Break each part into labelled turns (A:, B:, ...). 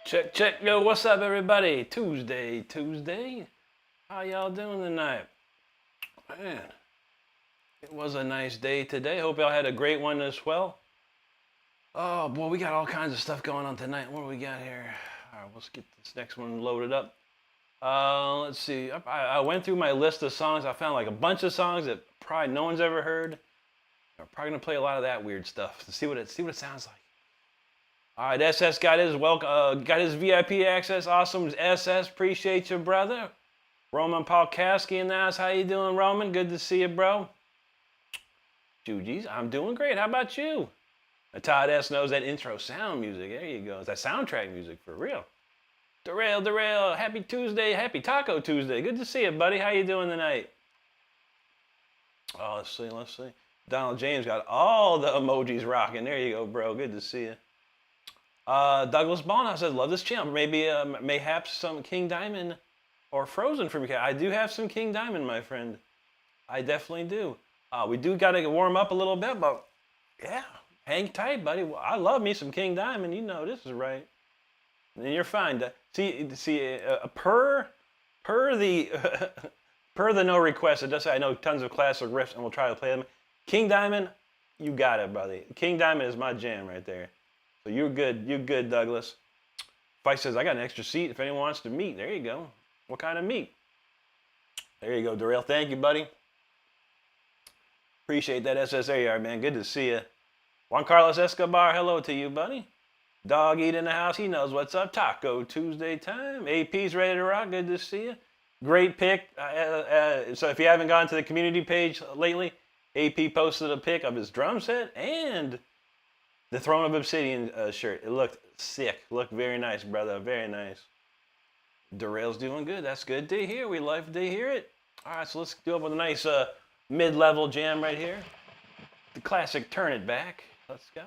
A: Check, check. Yo, what's up, everybody? Tuesday. How y'all doing tonight? Man, it was a nice day today. Hope y'all had a great one as well. Oh, boy, we got all kinds of stuff going on tonight. What do we got here? All right, let's get this next one loaded up. Let's see. I went through my list of songs. I found like a bunch of songs that probably no one's ever heard. I'm probably gonna play a lot of that weird stuff to see what it sounds like. All right, SS got his got his VIP access. Awesome, SS. Appreciate you, brother. Roman Polkowski in the house. How you doing, Roman? Good to see you, bro. Juji's, I'm doing great. How about you? Todd S knows that intro sound music. There you go. It's that soundtrack music for real. Darrell. Happy Tuesday. Happy Taco Tuesday. Good to see you, buddy. How you doing tonight? Oh, let's see. Donald James got all the emojis rocking. There you go, bro. Good to see you. Douglas Bonhoff says, love this channel. Maybe, mayhaps some King Diamond or Frozen for me. I do have some King Diamond, my friend. I definitely do. We do got to warm up a little bit, but yeah, hang tight, buddy. I love me some King Diamond. You know this is right. And you're fine. Per the per the no request, it does say I know tons of classic riffs, and we'll try to play them. King Diamond, you got it, buddy. King Diamond is my jam right there. So you're good, Douglas. Fife says, I got an extra seat if anyone wants to meet. There you go. What kind of meat? There you go, Darrell. Thank you, buddy. Appreciate that, SS. There you are, man. Good to see you. Juan Carlos Escobar, hello to you, buddy. Dog Eat in the house. He knows what's up. Taco Tuesday time. AP's ready to rock. Good to see you. Great pick. So if you haven't gone to the community page lately, AP posted a pic of his drum set and the Throne of Obsidian shirt. It looked sick. Looked very nice, brother. Very nice. Darrell's doing good. That's good to hear. We love to hear it. All right, so let's do up with a nice mid-level jam right here. The classic Turn It Back. Let's go.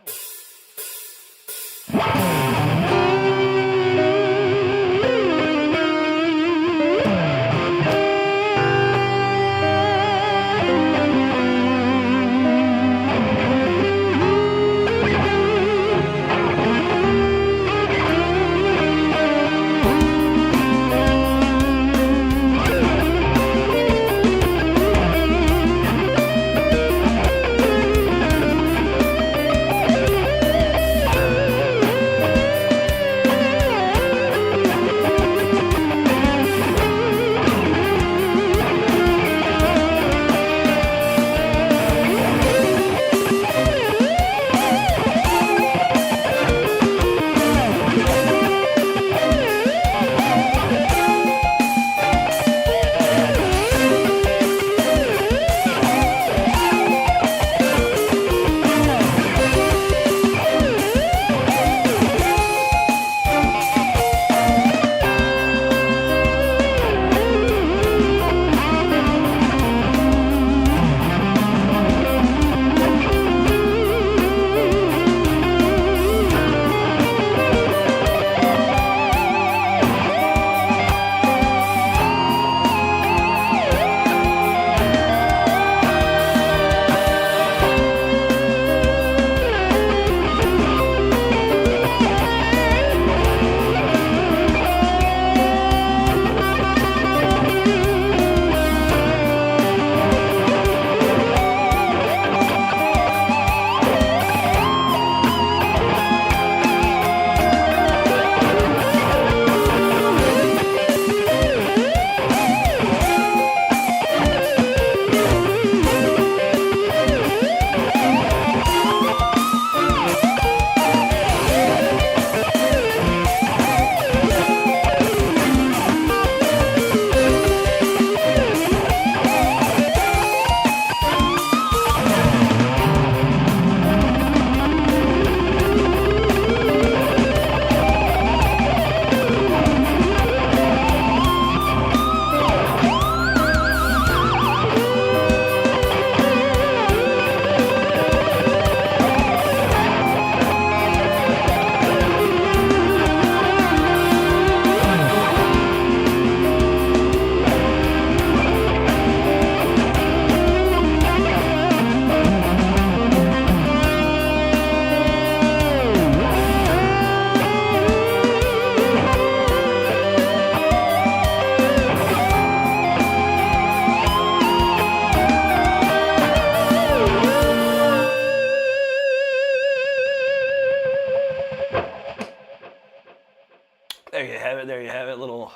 A: There you have it. Little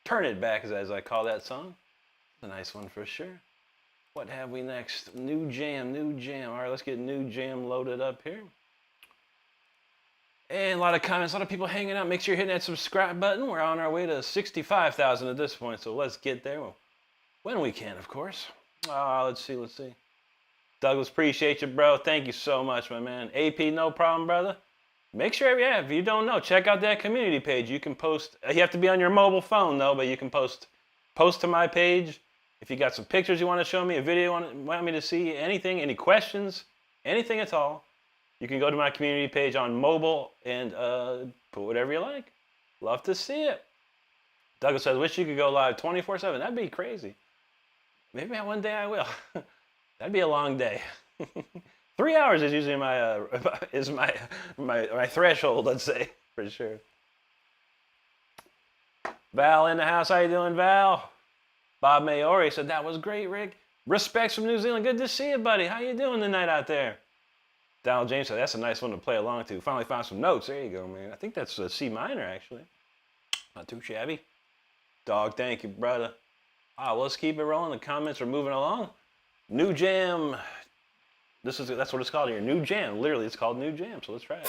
A: Turn It Back, as I call that song. A nice one for sure. What have we next? New jam. All right, let's get new jam loaded up here. And a lot of comments, a lot of people hanging out. Make sure you're hitting that subscribe button. We're on our way to 65,000 at this point, so let's get there when we can, of course. Let's see. Douglas, appreciate you, bro. Thank you so much, my man. AP, no problem, brother. Make sure, if you don't know, check out that community page. You can post. You have to be on your mobile phone, though, but you can post to my page. If you got some pictures you want to show me, a video you want me to see, anything, any questions, anything at all, you can go to my community page on mobile and put whatever you like. Love to see it. Douglas says, wish you could go live 24/7. That'd be crazy. Maybe one day I will. That'd be a long day. 3 hours is usually my threshold, let's say, for sure. Val in the house. How you doing, Val? Bob Maori said, that was great, Rick. Respects from New Zealand. Good to see you, buddy. How you doing tonight out there? Donald James said, that's a nice one to play along to. Finally found some notes. There you go, man. I think that's a C minor, actually. Not too shabby. Dog, thank you, brother. Well, let's keep it rolling. The comments are moving along. New jam. That's what it's called here. New jam. Literally, it's called new jam. So let's try it.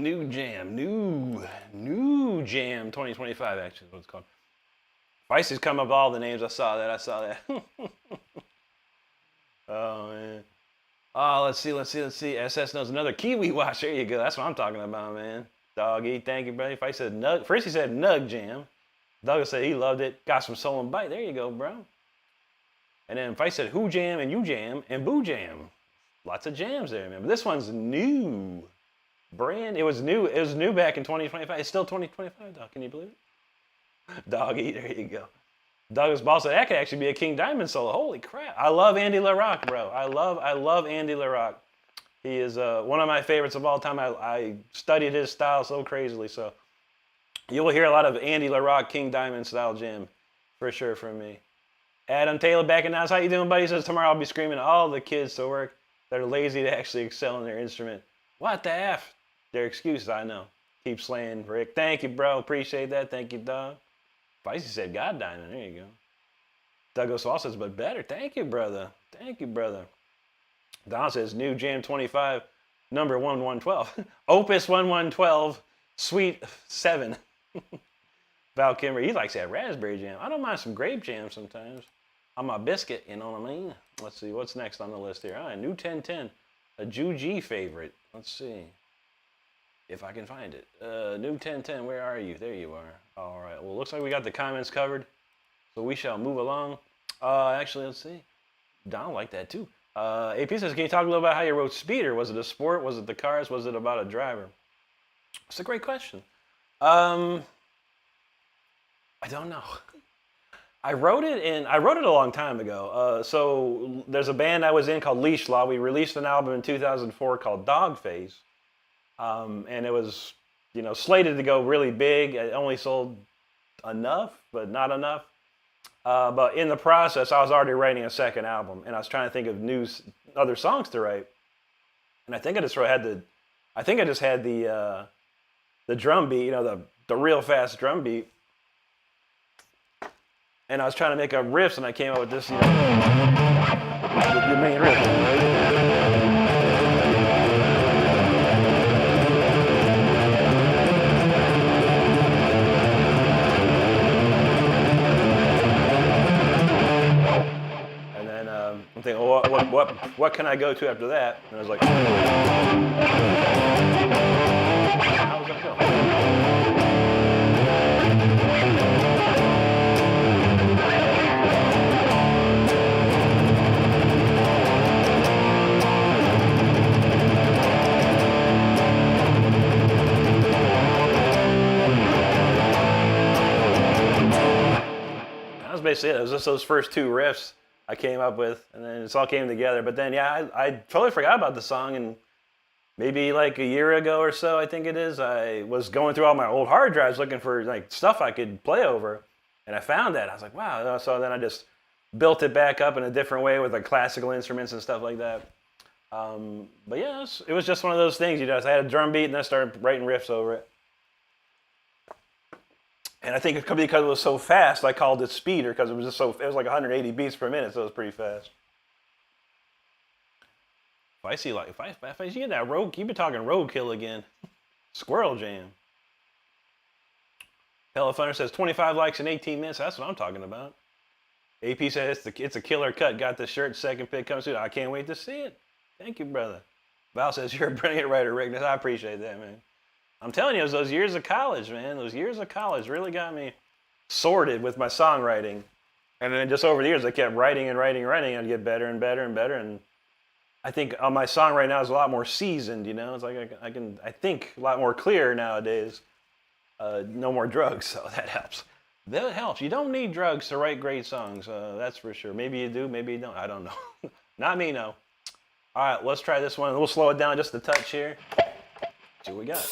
A: New Jam 2025 actually is what it's called. Feisty's come up with all the names. I saw that. Oh man. Oh, let's see. SS knows another Kiwi watch. There you go. That's what I'm talking about, man. Doggy, thank you, buddy. Feisty said Nug. First he said Nug Jam. Douglas said he loved it. Got some soul and bite. There you go, bro. And then Feisty said Who Jam and You Jam and Boo Jam. Lots of jams there, man. But this one's new. It was new back in 2025. It's still 2025, dog. Can you believe it? Doggy, there you go. Douglas Ball said that could actually be a King Diamond solo. Holy crap. I love Andy LaRocque, bro. I love Andy LaRocque. He is one of my favorites of all time. I studied his style so crazily. So you will hear a lot of Andy LaRocque King Diamond style jam for sure from me. Adam Taylor back in the house. How you doing, buddy? He says tomorrow I'll be screaming at all the kids to work that are lazy to actually excel in their instrument. What the F? Their excuses, I know. Keep slaying, Rick. Thank you, bro. Appreciate that. Thank you, dog. Feisty said God Diamond. There you go. Douglas Wall says, but better. Thank you, brother. Don says, New Jam 25, number 1112. Opus 1112, Suite 7. Val Kimber, he likes that raspberry jam. I don't mind some grape jam sometimes. On my biscuit, you know what I mean? Let's see, what's next on the list here? All right, New 1010, a Juji favorite. Let's see if I can find it. New 1010, where are you? There you are. All right, well, looks like we got the comments covered, so we shall move along. Actually, let's see. Don liked that too. AP says, can you talk a little about how you wrote Speeder? Was it a sport? Was it the cars? Was it about a driver? It's a great question. I don't know. I wrote it a long time ago. So there's a band I was in called Leash Law. We released an album in 2004 called Dogface. And it was, slated to go really big. It only sold enough, but not enough. But in the process, I was already writing a second album, and I was trying to think of other songs to write. And I think I just had the drum beat, the real fast drum beat. And I was trying to make up riffs, and I came up with this, the main riff. And then I'm thinking, what can I go to after that? And I was like, how was that go? Basically it was just those first two riffs I came up with, and then it all came together. But then I totally forgot about the song, and maybe like a year ago or so, I think it is, I was going through all my old hard drives looking for like stuff I could play over, and I found that. I was like, wow. So then I just built it back up in a different way with like classical instruments and stuff like that. But yeah, it was just one of those things. I had a drum beat and I started writing riffs over it. And I think because it was so fast, I called it Speeder, because it was like 180 beats per minute, so it was pretty fast. If you get that you've been talking roadkill again. Squirrel Jam. Hella Thunder says 25 likes in 18 minutes. That's what I'm talking about. AP says it's a killer cut. Got the shirt. Second pick comes soon. I can't wait to see it. Thank you, brother. Val says you're a brilliant writer, Rick. I appreciate that, man. I'm telling you, it was those years of college, man. Those years of college really got me sorted with my songwriting. And then just over the years, I kept writing and get better and better and better. And I think my song right now is a lot more seasoned, It's like I think a lot more clear nowadays. No more drugs, so that helps. That helps. You don't need drugs to write great songs, that's for sure. Maybe you do, maybe you don't. I don't know. Not me, no. All right, let's try this one. We'll slow it down just a touch here. See what we got.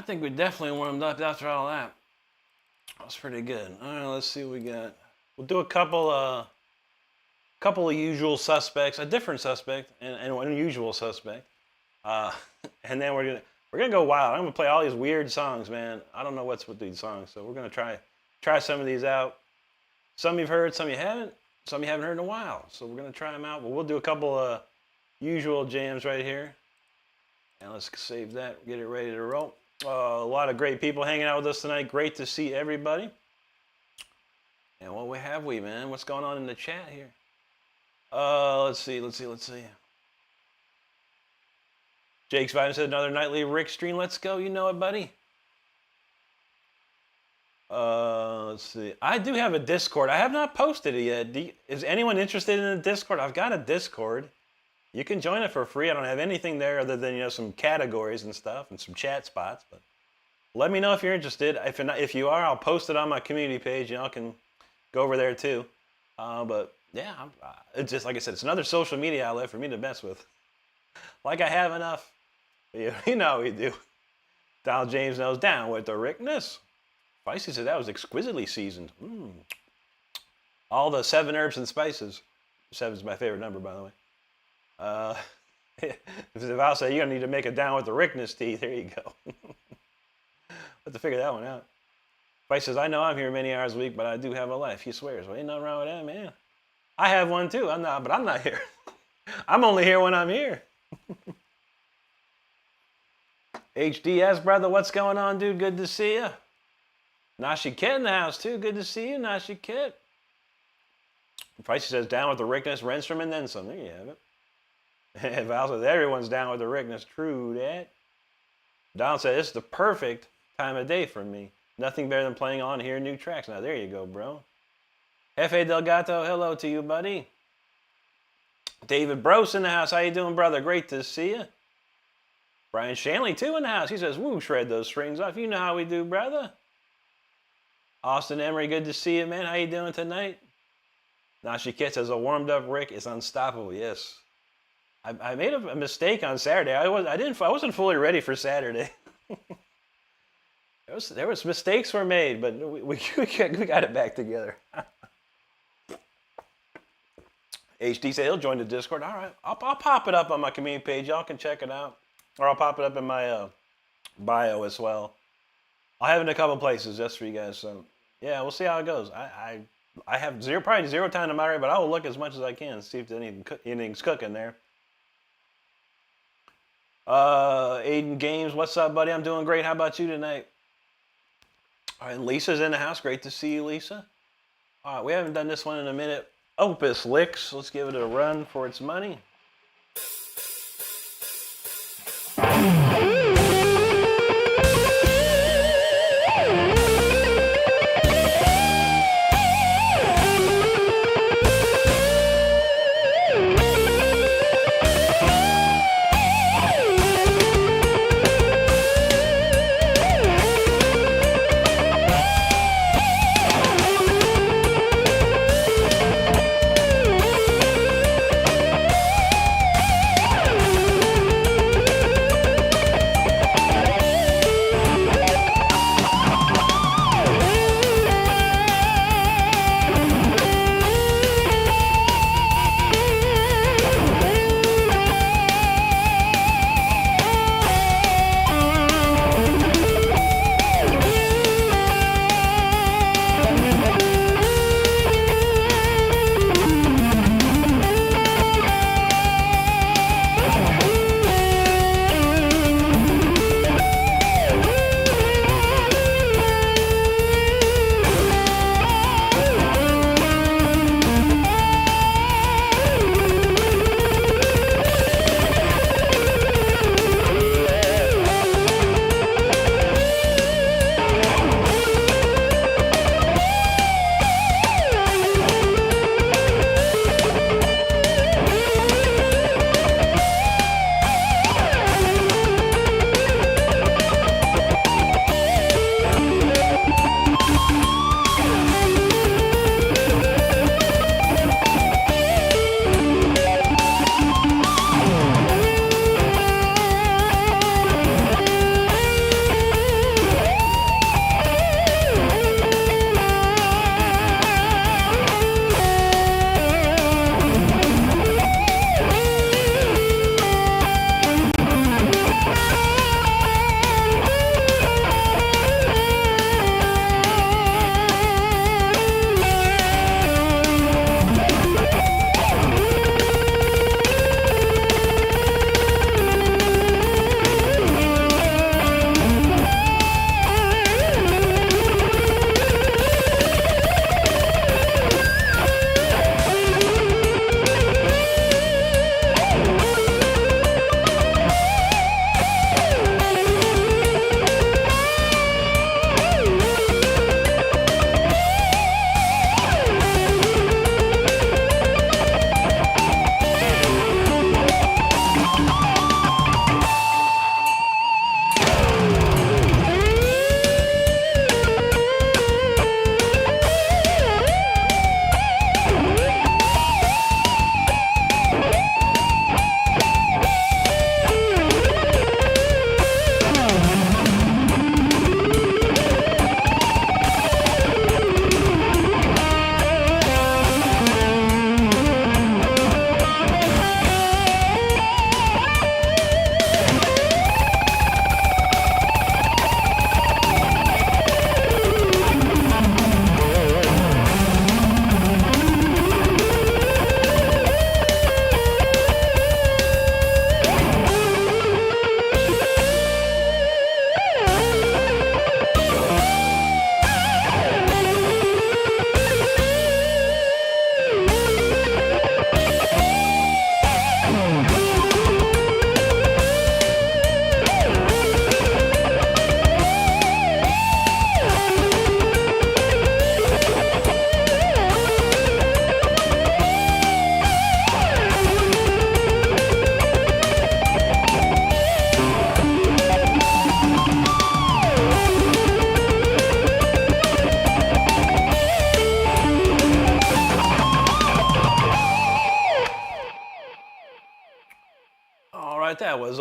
A: think we definitely warmed up after all that. That was pretty good. All right, let's see what we got. We'll do a couple of usual suspects, a different suspect, and an unusual suspect. And then we're gonna go wild. I'm gonna play all these weird songs, man. I don't know what's with these songs, so we're gonna try some of these out. Some you've heard, some you haven't. Some you haven't heard in a while. So we're gonna try them out. But we'll do a couple of usual jams right here. And let's save that, get it ready to roll. A lot of great people hanging out with us tonight. Great to see everybody. And what have we, man? What's going on in the chat here? Let's see. Jake's Vine said another nightly Rick stream. Let's go. You know it, buddy. Let's see. I do have a Discord. I have not posted it yet. Is anyone interested in a Discord? I've got a Discord. You can join it for free. I don't have anything there other than some categories and stuff and some chat spots. But let me know if you're interested. If you are, I'll post it on my community page. Y'all can go over there too. But yeah, it's just like I said. It's another social media outlet for me to mess with. Like I have enough. You know how we do. Donald James knows down with the Rickness. Spicy said that was exquisitely seasoned. All the 7 herbs and spices. 7's my favorite number, by the way. If I'll say you're gonna need to make a down with the Rickness tea, there you go. Have to figure that one out. Spice says, I know I'm here many hours a week, but I do have a life. He swears. Well, ain't nothing wrong with that, man. I have one too. I'm not here. I'm only here when I'm here. HDS, brother, what's going on, dude? Good to see you. Nashi Kit in the house, too. Good to see you, Nashi Kit. Pricey says, down with the Rickness, Renstrom, and then some. There you have it. And Val says, everyone's down with the Rickness. True that. Don said, it's the perfect time of day for me. Nothing better than playing on here new tracks. Now, there you go, bro. F.A. Delgato, hello to you, buddy. David Brose in the house. How you doing, brother? Great to see you. Brian Shanley, too, in the house. He says, woo, shred those strings off. You know how we do, brother. Austin Emery, good to see you, man. How you doing tonight? Nashi Kit says, a warmed-up Rick is unstoppable. Yes. I made a mistake on Saturday. I wasn't fully ready for Saturday. There was mistakes were made, but we got it back together. HD said he'll join the Discord. All right, I'll pop it up on my community page. Y'all can check it out. Or I'll pop it up in my bio as well. I'll have it in a couple places just for you guys. So yeah, we'll see how it goes. I have probably zero time to moderate, but I will look as much as I can, see if anything's cooking there. Aiden Games, what's up, buddy? I'm doing great. How about you tonight? All right, Lisa's in the house. Great to see you, Lisa. All right, we haven't done this one in a minute. Opus Licks. Let's give it a run for its money.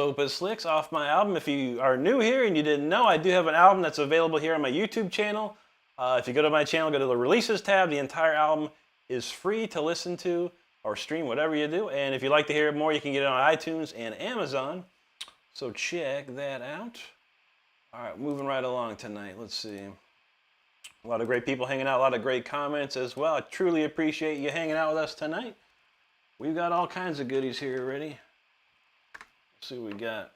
A: Opus Slicks off my album. If you are new here and you didn't know, I do have an album that's available here on my YouTube channel. If you go to my channel, go to the Releases tab. The entire album is free to listen to or stream, whatever you do. And if you'd like to hear it more, you can get it on iTunes and Amazon. So check that out. All right, moving right along tonight. Let's see. A lot of great people hanging out, a lot of great comments as well. I truly appreciate you hanging out with us tonight. We've got all kinds of goodies here already. Let's see what we got.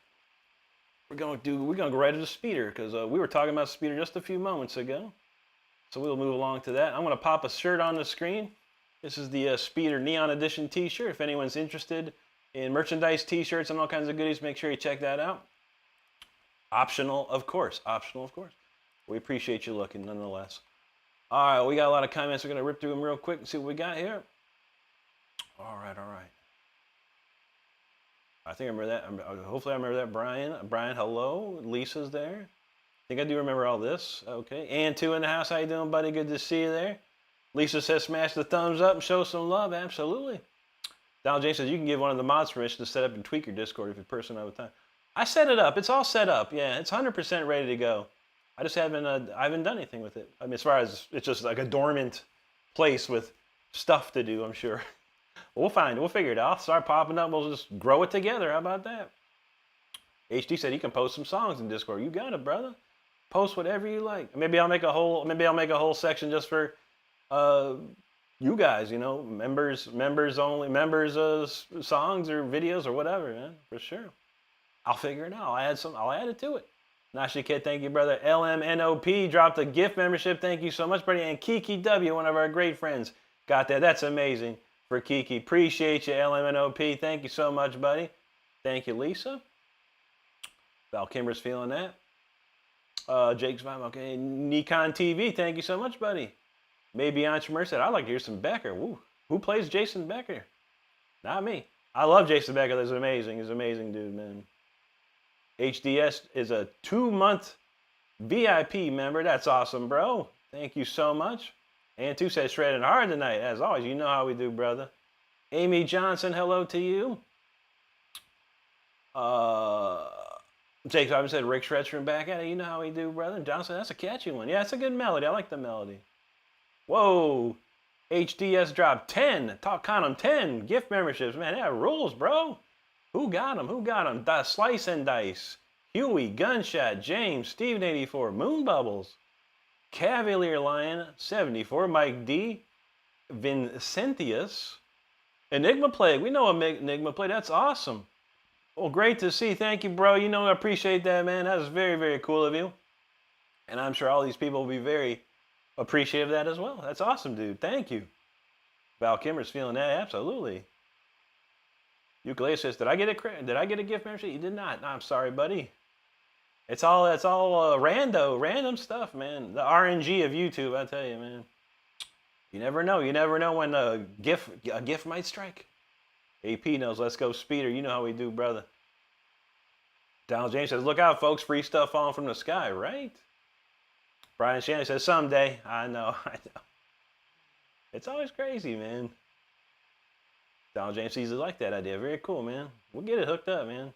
A: We're gonna go right to the speeder because we were talking about speeder just a few moments ago. So we'll move along to that. I'm gonna pop a shirt on the screen. This is the Speeder Neon Edition t-shirt. If anyone's interested in merchandise, t-shirts, and all kinds of goodies, make sure you check that out. Optional, of course. Optional, of course. We appreciate you looking, nonetheless. All right, we got a lot of comments. We're gonna rip through them real quick and see what we got here. All right. I think I remember that. Hopefully I remember that. Brian, hello. Lisa's there. I think I do remember all this. Okay. And two in the house. How you doing, buddy? Good to see you there. Lisa says smash the thumbs up and show some love. Absolutely. Donald James says you can give one of the mods permission to set up and tweak your Discord if you're person over time. I set it up. It's all set up. Yeah, it's 100% ready to go. I just haven't done anything with it. I mean, as far as it's just like a dormant place with stuff to do, I'm sure. We'll figure it out. I'll start popping up. We'll just grow it together. How about that? HD said he can post some songs in Discord. You got it, brother. Post whatever you like. Maybe I'll make a whole section just for you guys, you know, members only, songs or videos or whatever, man, for sure. I'll figure it out. I'll add it to it. Nashi Kid, thank you, brother. LMNOP dropped a gift membership. Thank you so much, buddy. And Kiki W, one of our great friends, got that. That's amazing. For Kiki. Appreciate you, LMNOP. Thank you so much, buddy. Thank you, Lisa. Val Kimmer's feeling that. Jake's vibe. Okay. Nikon TV. Thank you so much, buddy. Maybe Entrepreneur said, I'd like to hear some Becker. Woo. Who plays Jason Becker? Not me. I love Jason Becker. He's amazing. He's an amazing dude, man. HDS is a 2-month VIP member. That's awesome, bro. Thank you so much. And two says shredding hard tonight. As always, you know how we do, brother. Amy Johnson, hello to you. Jake Robin said Rick Shredstrom back at it. You know how we do, brother. Johnson, that's a catchy one. Yeah, it's a good melody. I like the melody. Whoa. HDS dropped 10. Count them 10 gift memberships. Man, that rules, bro. Who got them? Who got them? Slice and Dice. Huey, Gunshot, James, Steven 84, Moon Bubbles. Cavalier Lion, 74, Mike D, Vincentius, Enigma Plague. We know Enigma Plague. That's awesome. Well, great to see. Thank you, bro. You know, I appreciate that, man. That was very, very cool of you. And I'm sure all these people will be very appreciative of that as well. That's awesome, dude. Thank you. Val Kimmer's feeling that. Absolutely. Ukulele says, did I get a gift membership? You did not. No, I'm sorry, buddy. It's all random stuff, man. The RNG of YouTube, I tell you, man. You never know. You never know when a gift might strike. AP knows. Let's go, Speeder. You know how we do, brother. Donald James says, look out, folks. Free stuff falling from the sky, right? Brian Shannon says, someday. I know. It's always crazy, man. Donald James sees it like that idea. Very cool, man. We'll get it hooked up, man.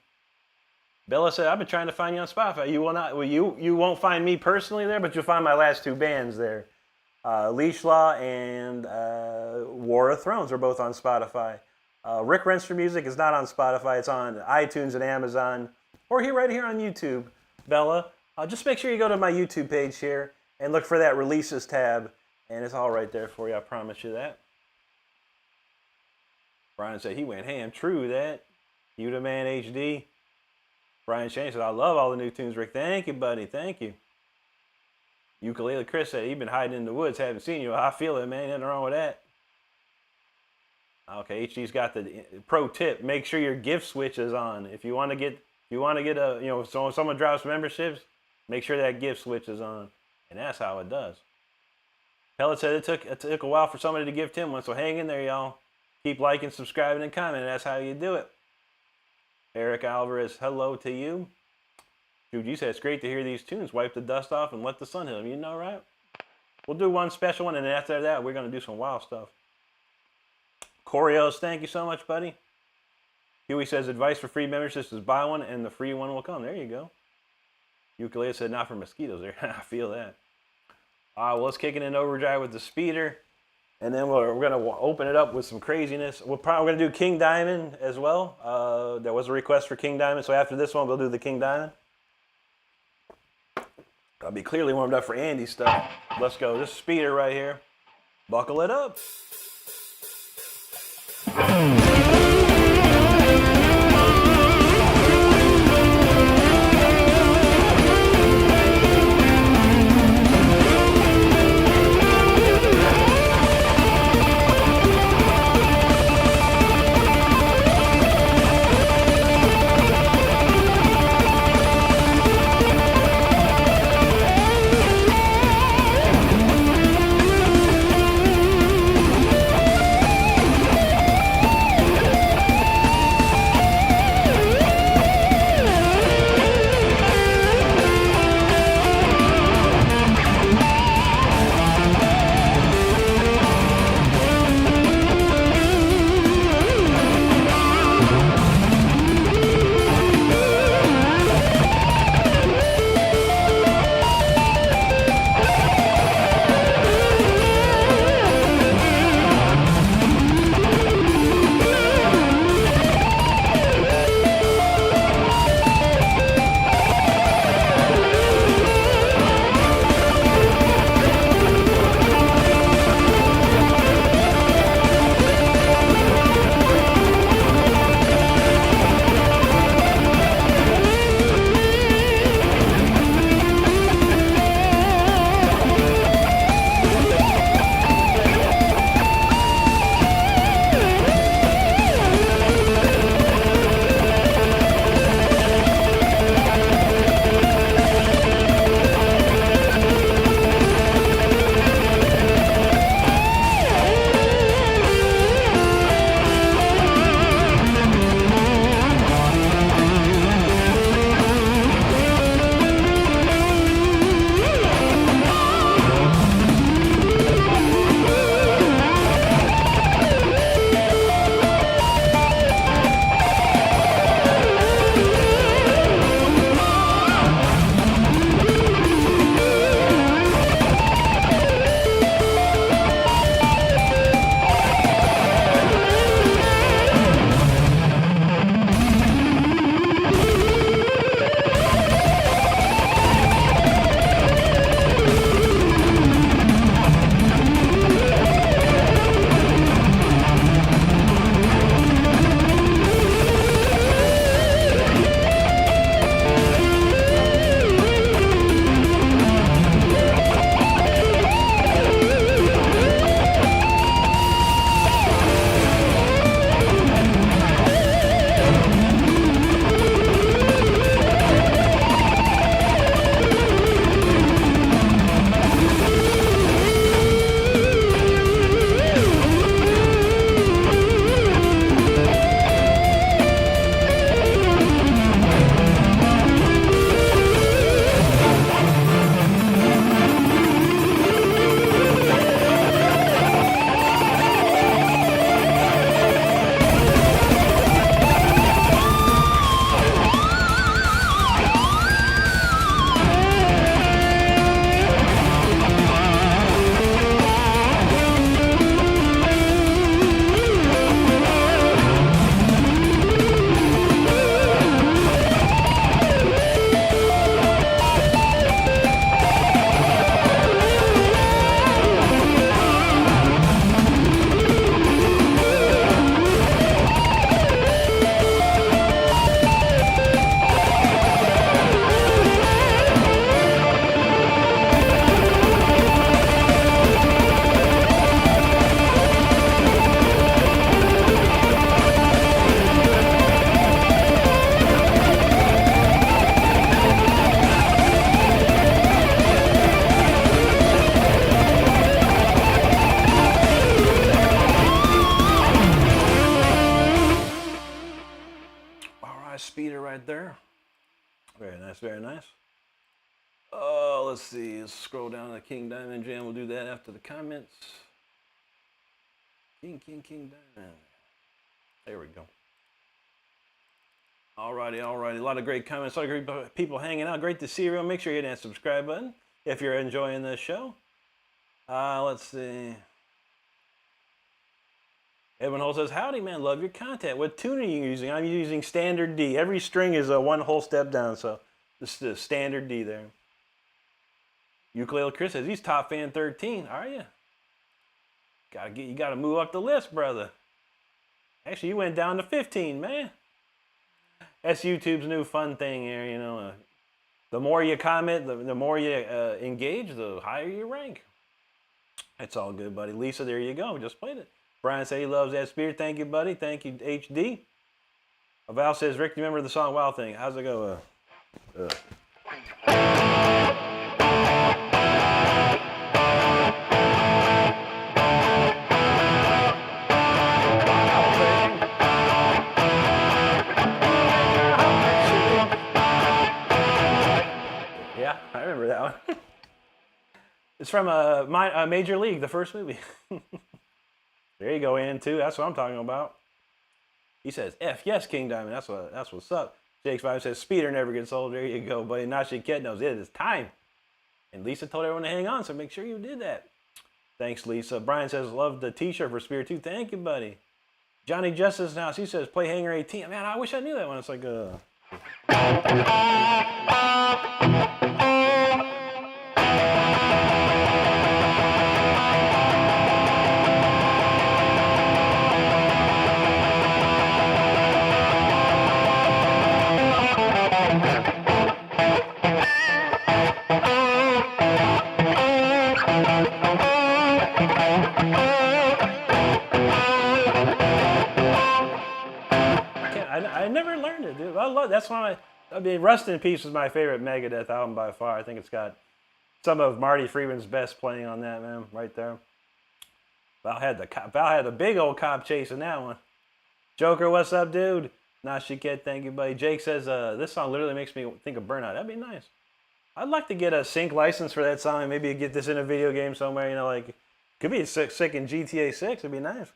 A: Bella said, I've been trying to find you on Spotify. You won't find me personally there, but you'll find my last two bands there. Leash Law and War of Thrones are both on Spotify. Rick Renstrom Music is not on Spotify. It's on iTunes and Amazon, or right here on YouTube, Bella. Just make sure you go to my YouTube page here and look for that Releases tab, and it's all right there for you. I promise you that. Brian said he went ham. True that. You the man, HD. Brian Shane said, I love all the new tunes, Rick. Thank you, buddy. Thank you. Ukulele Chris said, you've been hiding in the woods. Haven't seen you. I feel it, man. Nothing wrong with that. Okay, HD's got the pro tip. Make sure your gift switch is on. If you want to get a, so when someone drops memberships, make sure that gift switch is on. And that's how it does. Pellet said it took a while for somebody to gift him one, so hang in there, y'all. Keep liking, subscribing, and commenting. That's how you do it. Eric Alvarez, hello to you. Dude, you said it's great to hear these tunes. Wipe the dust off and let the sun hit them. You know, right? We'll do one special one, and then after that, we're going to do some wild stuff. Corios, thank you so much, buddy. Huey says, advice for free memberships is buy one and the free one will come. There you go. Ukulele said, not for mosquitoes there. I feel that. Well, let's kick it in overdrive with the speeder. And then we're going to open it up with some craziness. We're going to do King Diamond as well. There was a request for King Diamond. So after this one, we'll do the King Diamond. I'll be clearly warmed up for Andy's stuff. Let's go. This speeder right here. Buckle it up. right there. Very nice, very nice. Oh, let's see. Let's scroll down to the King Diamond Jam. We'll do that after the comments. King Diamond. There we go. Alrighty, alrighty. A lot of great comments, a lot of great people hanging out. Great to see you. Make sure you hit that subscribe button if you're enjoying this show. Let's see. Edwin Hull says, howdy, man. Love your content. What tune are you using? I'm using standard D. Every string is a one whole step down, so this is the standard D there. Ukulele Chris says, he's top fan 13. Are you? You gotta move up the list, brother. Actually, you went down to 15, man. That's YouTube's new fun thing here, you know. The more you comment, the more you engage, the higher you rank. It's all good, buddy. Lisa, there you go. We just played it. Brian said he loves that spear. Thank you, buddy. Thank you, HD. Val says, Rick, do you remember the song Wild Thing? How's it go? Yeah, I remember that one. It's from Major League, the first movie. There you go, Ann, too. That's what I'm talking about. He says, F, yes, King Diamond. That's what's up. Jake5 says, Speeder never gets old. There you go, buddy. Nashi Ket knows it is time. And Lisa told everyone to hang on, so make sure you did that. Thanks, Lisa. Brian says, love the t-shirt for Spear, too. Thank you, buddy. Johnny Justice House, he says, play Hanger 18. Man, I wish I knew that one. It's like, I never learned it, dude. I love that's one of Rust in Peace is my favorite Megadeth album by far. I think it's got some of Marty Friedman's best playing on that, man, right there. Val had the big old cop chase in that one. Joker, what's up, dude? Nashi Kid, thank you, buddy. Jake says this song literally makes me think of Burnout. That'd be nice. I'd like to get a sync license for that song and maybe get this in a video game somewhere. You know, like could be sick in GTA 6. It'd be nice.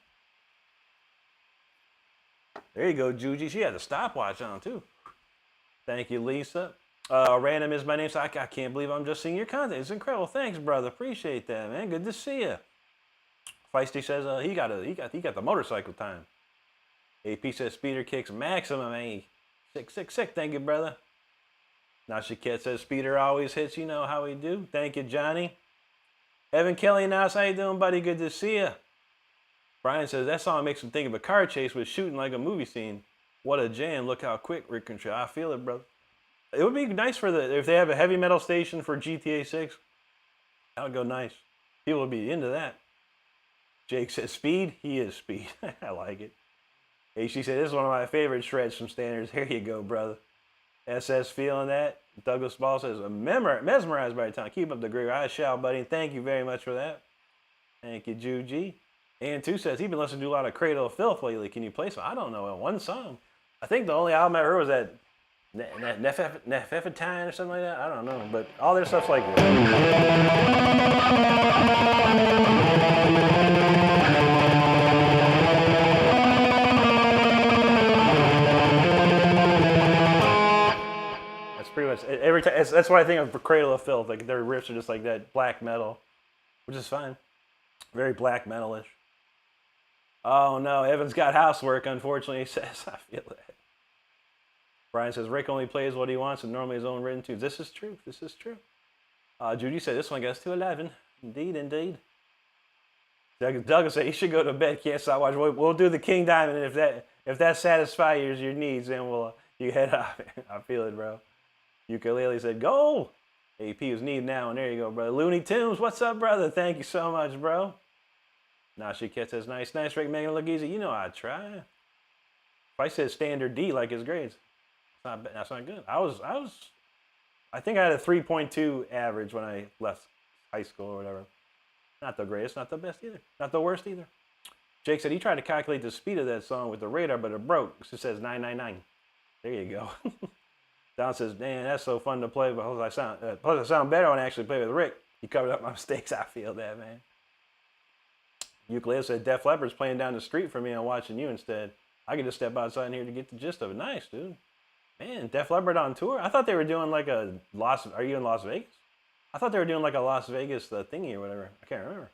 A: There you go, Juji. She had a stopwatch on, too. Thank you, Lisa. Random is my name, so I can't believe I'm just seeing your content. It's incredible. Thanks, brother. Appreciate that, man. Good to see you. Feisty says he got the motorcycle time. AP says Speeder kicks maximum A. Sick. Thank you, brother. Nashiket says Speeder always hits. You know how we do. Thank you, Johnny. Evan Kelly, Nas, how you doing, buddy? Good to see you. Brian says, that song makes him think of a car chase with shooting like a movie scene. What a jam. Look how quick Rick can try. I feel it, brother. It would be nice if they have a heavy metal station for GTA 6. That would go nice. People would be into that. Jake says, speed? He is speed. I like it. HC said, this is one of my favorite shreds from Standards. Here you go, brother. SS feeling that. Douglas Ball says, mesmerized by the time. Keep up the great. I shall, buddy. Thank you very much for that. Thank you, Juji. And 2 says, he's been listening to a lot of Cradle of Filth lately. Can you play some? I don't know. One song. I think the only album I heard was that Nefefatine or something like that. I don't know. But all their stuff's like this. That's pretty much every time. That's what I think of for Cradle of Filth. Like their riffs are just like that black metal, which is fine. Very black metalish. Oh no, Evan's got housework, unfortunately, he says. I feel that. Brian says, Rick only plays what he wants and normally his own written tunes. This is true. This is true. Judy said, this one goes to 11. Indeed. Douglas said, you should go to bed. Can't stop watching. We'll do the King Diamond, and if that satisfies your needs, then you head off. I feel it, bro. Ukulele said, go. AP was needed now, and there you go, brother. Looney Tunes, what's up, brother? Thank you so much, bro. Nashi Ket says, nice, Rick, making it look easy. You know I try. If I said standard D like his grades, that's not good. I think I had a 3.2 average when I left high school or whatever. Not the greatest, not the best either. Not the worst either. Jake said he tried to calculate the speed of that song with the radar, but it broke. It says 999. There you go. Don says, damn, that's so fun to play, but plus I sound better when I actually play with Rick. He covered up my mistakes. I feel that, man. Ukulele said, Def Leppard's playing down the street for me. I'm watching you instead. I can just step outside in here to get the gist of it. Nice, dude. Man, Def Leppard on tour? I thought they were doing like a Are you in Las Vegas? I thought they were doing like a Las Vegas thingy or whatever. I can't remember.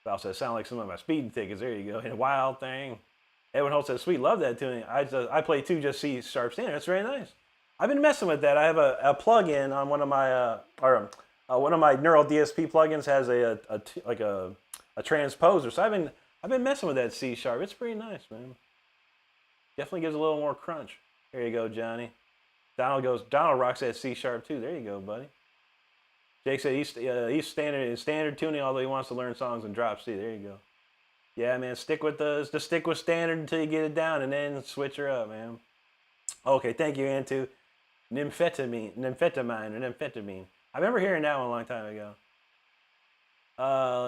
A: Val says, sound like some of my speeding tickets. There you go. And a wild thing. Edwin Holt says, sweet, love that tuning. I play 2 just C sharp standard. That's very nice. I've been messing with that. I have a plug-in on one of my one of my neural DSP plugins has a transposer. So I've been messing with that C sharp. It's pretty nice, man. Definitely gives a little more crunch. There you go, Johnny. Donald rocks that C sharp too. There you go, buddy. Jake said he's standard tuning, although he wants to learn songs in drop C. There you go. Yeah, man, stick with standard until you get it down, and then switch her up, man. Okay, thank you, Antu. Nymphetamine. I remember hearing that one a long time ago.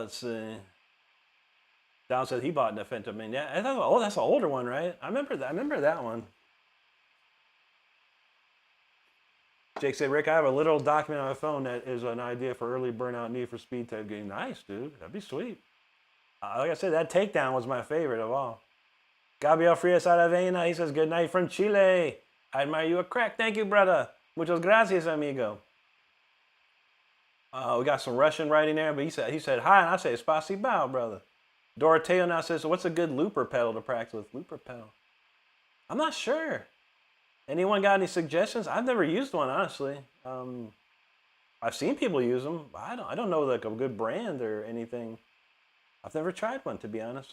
A: Let's see. Don said he bought nymphetamine. Yeah, I thought, oh, that's an older one, right? I remember that one. Jake said, Rick, I have a little document on my phone that is an idea for early burnout Need for Speed type game. Nice, dude. That'd be sweet. Like I said, that takedown was my favorite of all. Gabriel Frias Aravena, he says, good night from Chile. I admire you a crack. Thank you, brother. Muchas gracias, amigo. We got some Russian writing there, but he said hi, and I say, spasibo, brother. Doroteo now says, so what's a good looper pedal to practice with? Looper pedal? I'm not sure. Anyone got any suggestions? I've never used one, honestly. I've seen people use them, but I don't know like a good brand or anything. I've never tried one, to be honest.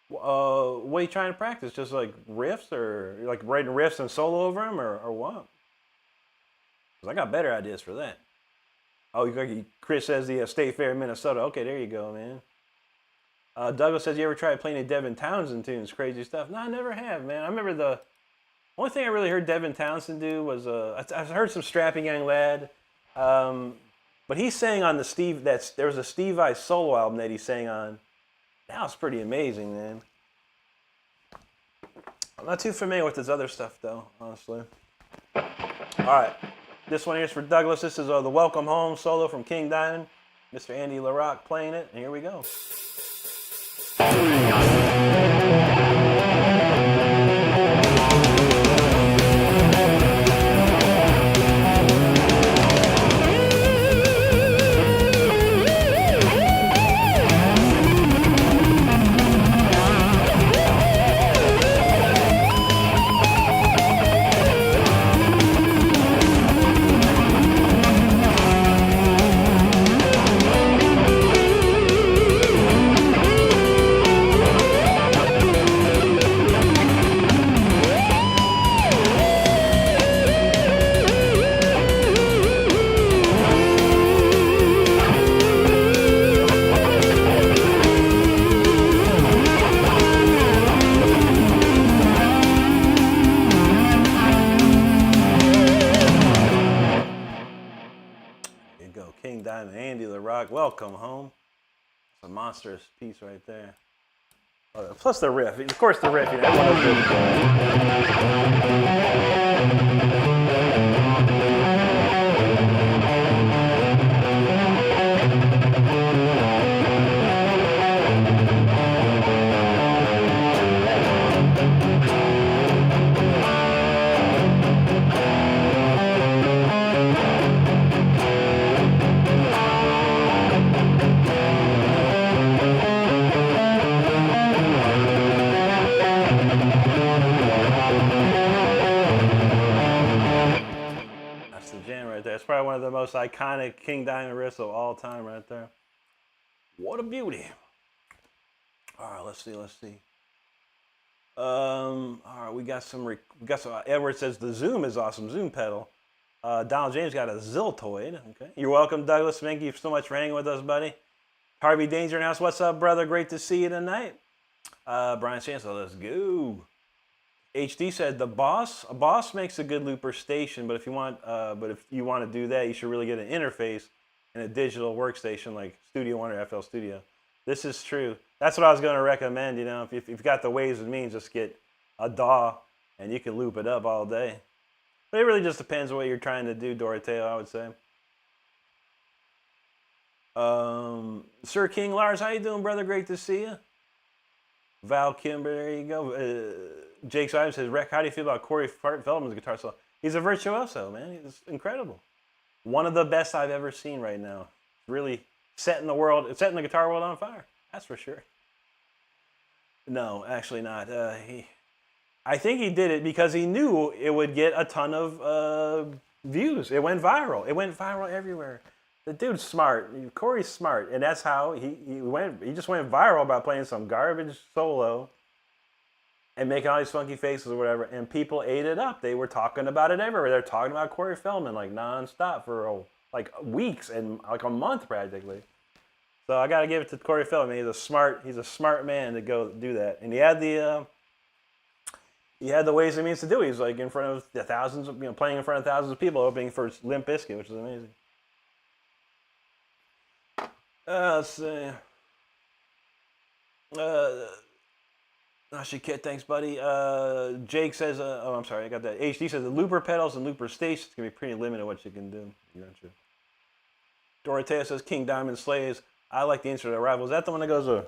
A: What are you trying to practice? Just like riffs, or like writing riffs and solo over them, or what? Because I got better ideas for that. Oh, Chris says the State Fair in Minnesota. Okay, there you go, man. Douglas says, you ever tried playing any Devin Townsend tunes? Crazy stuff. No, I never have, man. I remember the only thing I really heard Devin Townsend do was, I heard some Strapping Young Lad. But he sang on there was a Steve Vai solo album that he sang on. That was pretty amazing, man. I'm not too familiar with his other stuff, though, honestly. All right. This one here is for Douglas. This is the Welcome Home solo from King Diamond. Mr. Andy LaRocque playing it, and here we go. Welcome home. It's a monstrous piece right there. Plus the riff. Of course the riff. You That's probably one of the most iconic King Diamond riffs of all time right there. What a beauty. All right, let's see. All right, we got some, Edward says the Zoom is awesome, Zoom pedal. Donald James got a Ziltoid. Okay. You're welcome, Douglas. Thank you so much for hanging with us, buddy. Harvey Danger House, what's up, brother? Great to see you tonight. Brian Chancellor, let's go. HD said a boss makes a good looper station, but if you want to do that, you should really get an interface and a digital workstation like Studio One or FL Studio. This is true. That's what I was going to recommend. You know, if you've got the ways and means, just get a DAW and you can loop it up all day. But it really just depends on what you're trying to do, Doroteo, I would say. Sir King Lars, how you doing, brother? Great to see you. Val Kimber, there you go. Jake Simon says, Rick, how do you feel about Corey Feldman's guitar solo? He's a virtuoso, man. He's incredible. One of the best I've ever seen right now. Really setting the guitar world on fire. That's for sure. No, actually not. I think he did it because he knew it would get a ton of views. It went viral. It went viral everywhere. The dude's smart. Corey's smart, and that's how he just went viral by playing some garbage solo and making all these funky faces or whatever, and people ate it up. They were talking about it everywhere. They're talking about Corey Feldman like nonstop for like weeks and like a month practically. So I gotta give it to Corey Feldman. He's a smart man to go do that, and he had the ways and means to do it. He's like in front of the thousands, playing in front of thousands of people, opening for Limp Bizkit, which is amazing. Let's see. Shit, thanks, buddy. Jake says, oh, I'm sorry, I got that. HD says the looper pedals and looper stations can be pretty limited what you can do. You're not sure. Dorothea says King Diamond Slays. I like the instrument arrival. Is that the one that goes?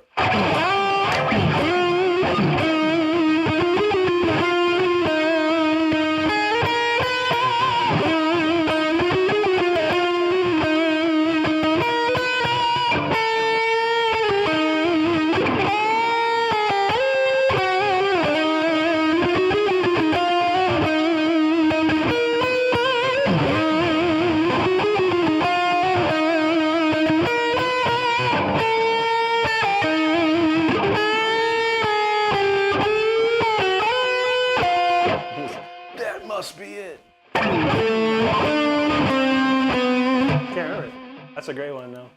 A: That's a great one, though.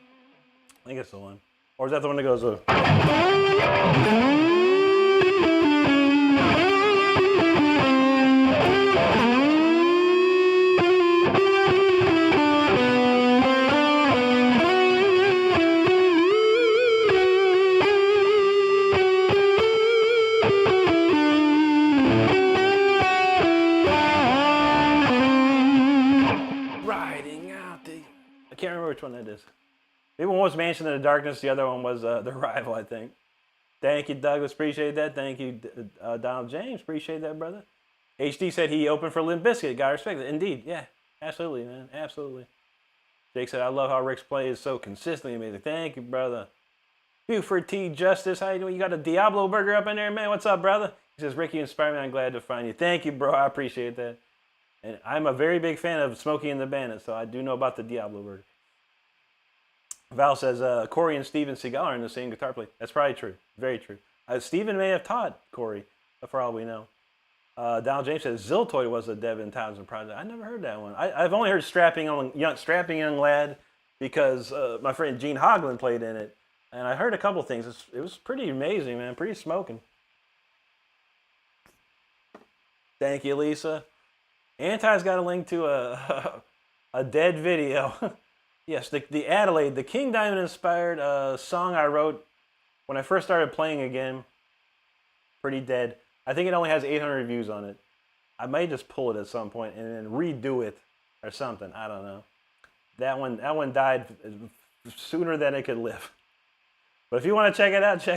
A: I think it's the one. Or is that the one that goes? Riding out the. I can't remember which one that is. Maybe one was Mansion in the Darkness. The other one was The Rival, I think. Thank you, Douglas. Appreciate that. Thank you, Donald James. Appreciate that, brother. HD said he opened for Limp Bizkit. Gotta respect it. Indeed. Yeah. Absolutely, man. Absolutely. Jake said, I love how Rick's play is so consistently amazing. Thank you, brother. Buford T. Justice. How you doing? You got a Diablo burger up in there, man? What's up, brother? He says, Ricky inspired me. I'm glad to find you. Thank you, bro. I appreciate that. And I'm a very big fan of Smokey and the Bandit, so I do know about the Diablo burger. Val says, Corey and Steven Seagal are in the same guitar play. That's probably true. Very true. Steven may have taught Corey, for all we know. Donald James says, Ziltoid was a Devin Townsend project. I never heard that one. I've only heard Strapping Young Lad because my friend Gene Hoglan played in it. And I heard a couple things. It was pretty amazing, man. Pretty smoking. Thank you, Lisa. Anti's got a link to a dead video. Yes, the Adelaide, the King Diamond inspired song I wrote when I first started playing again. Pretty dead. I think it only has 800 views on it. I may just pull it at some point and then redo it or something. I don't know. That one died sooner than it could live. But if you want to check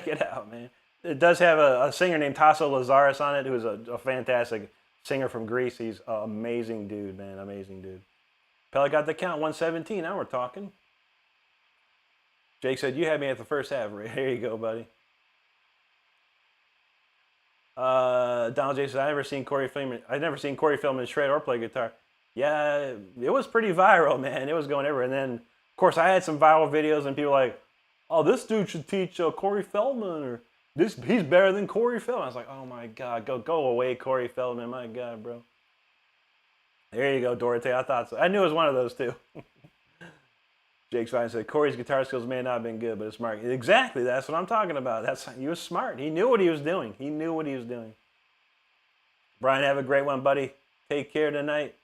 A: it out, man. It does have a singer named Tasso Lazaris on it, who is a fantastic singer from Greece. He's an amazing dude, man. Amazing dude. Pella got the count, 117. Now we're talking. Jake said, you had me at the first half. There you go, buddy. Donald J said, I've never seen Corey Feldman shred or play guitar. Yeah, it was pretty viral, man. It was going everywhere. And then, of course, I had some viral videos and people like, oh, this dude should teach Corey Feldman, or he's better than Corey Feldman. I was like, oh my God, go away, Corey Feldman. My God, bro. There you go, Dorothy. I thought so. I knew it was one of those two. Jake Stein said, Corey's guitar skills may not have been good, but it's smart. Exactly. That's what I'm talking about. He was smart. He knew what he was doing. Brian, have a great one, buddy. Take care tonight.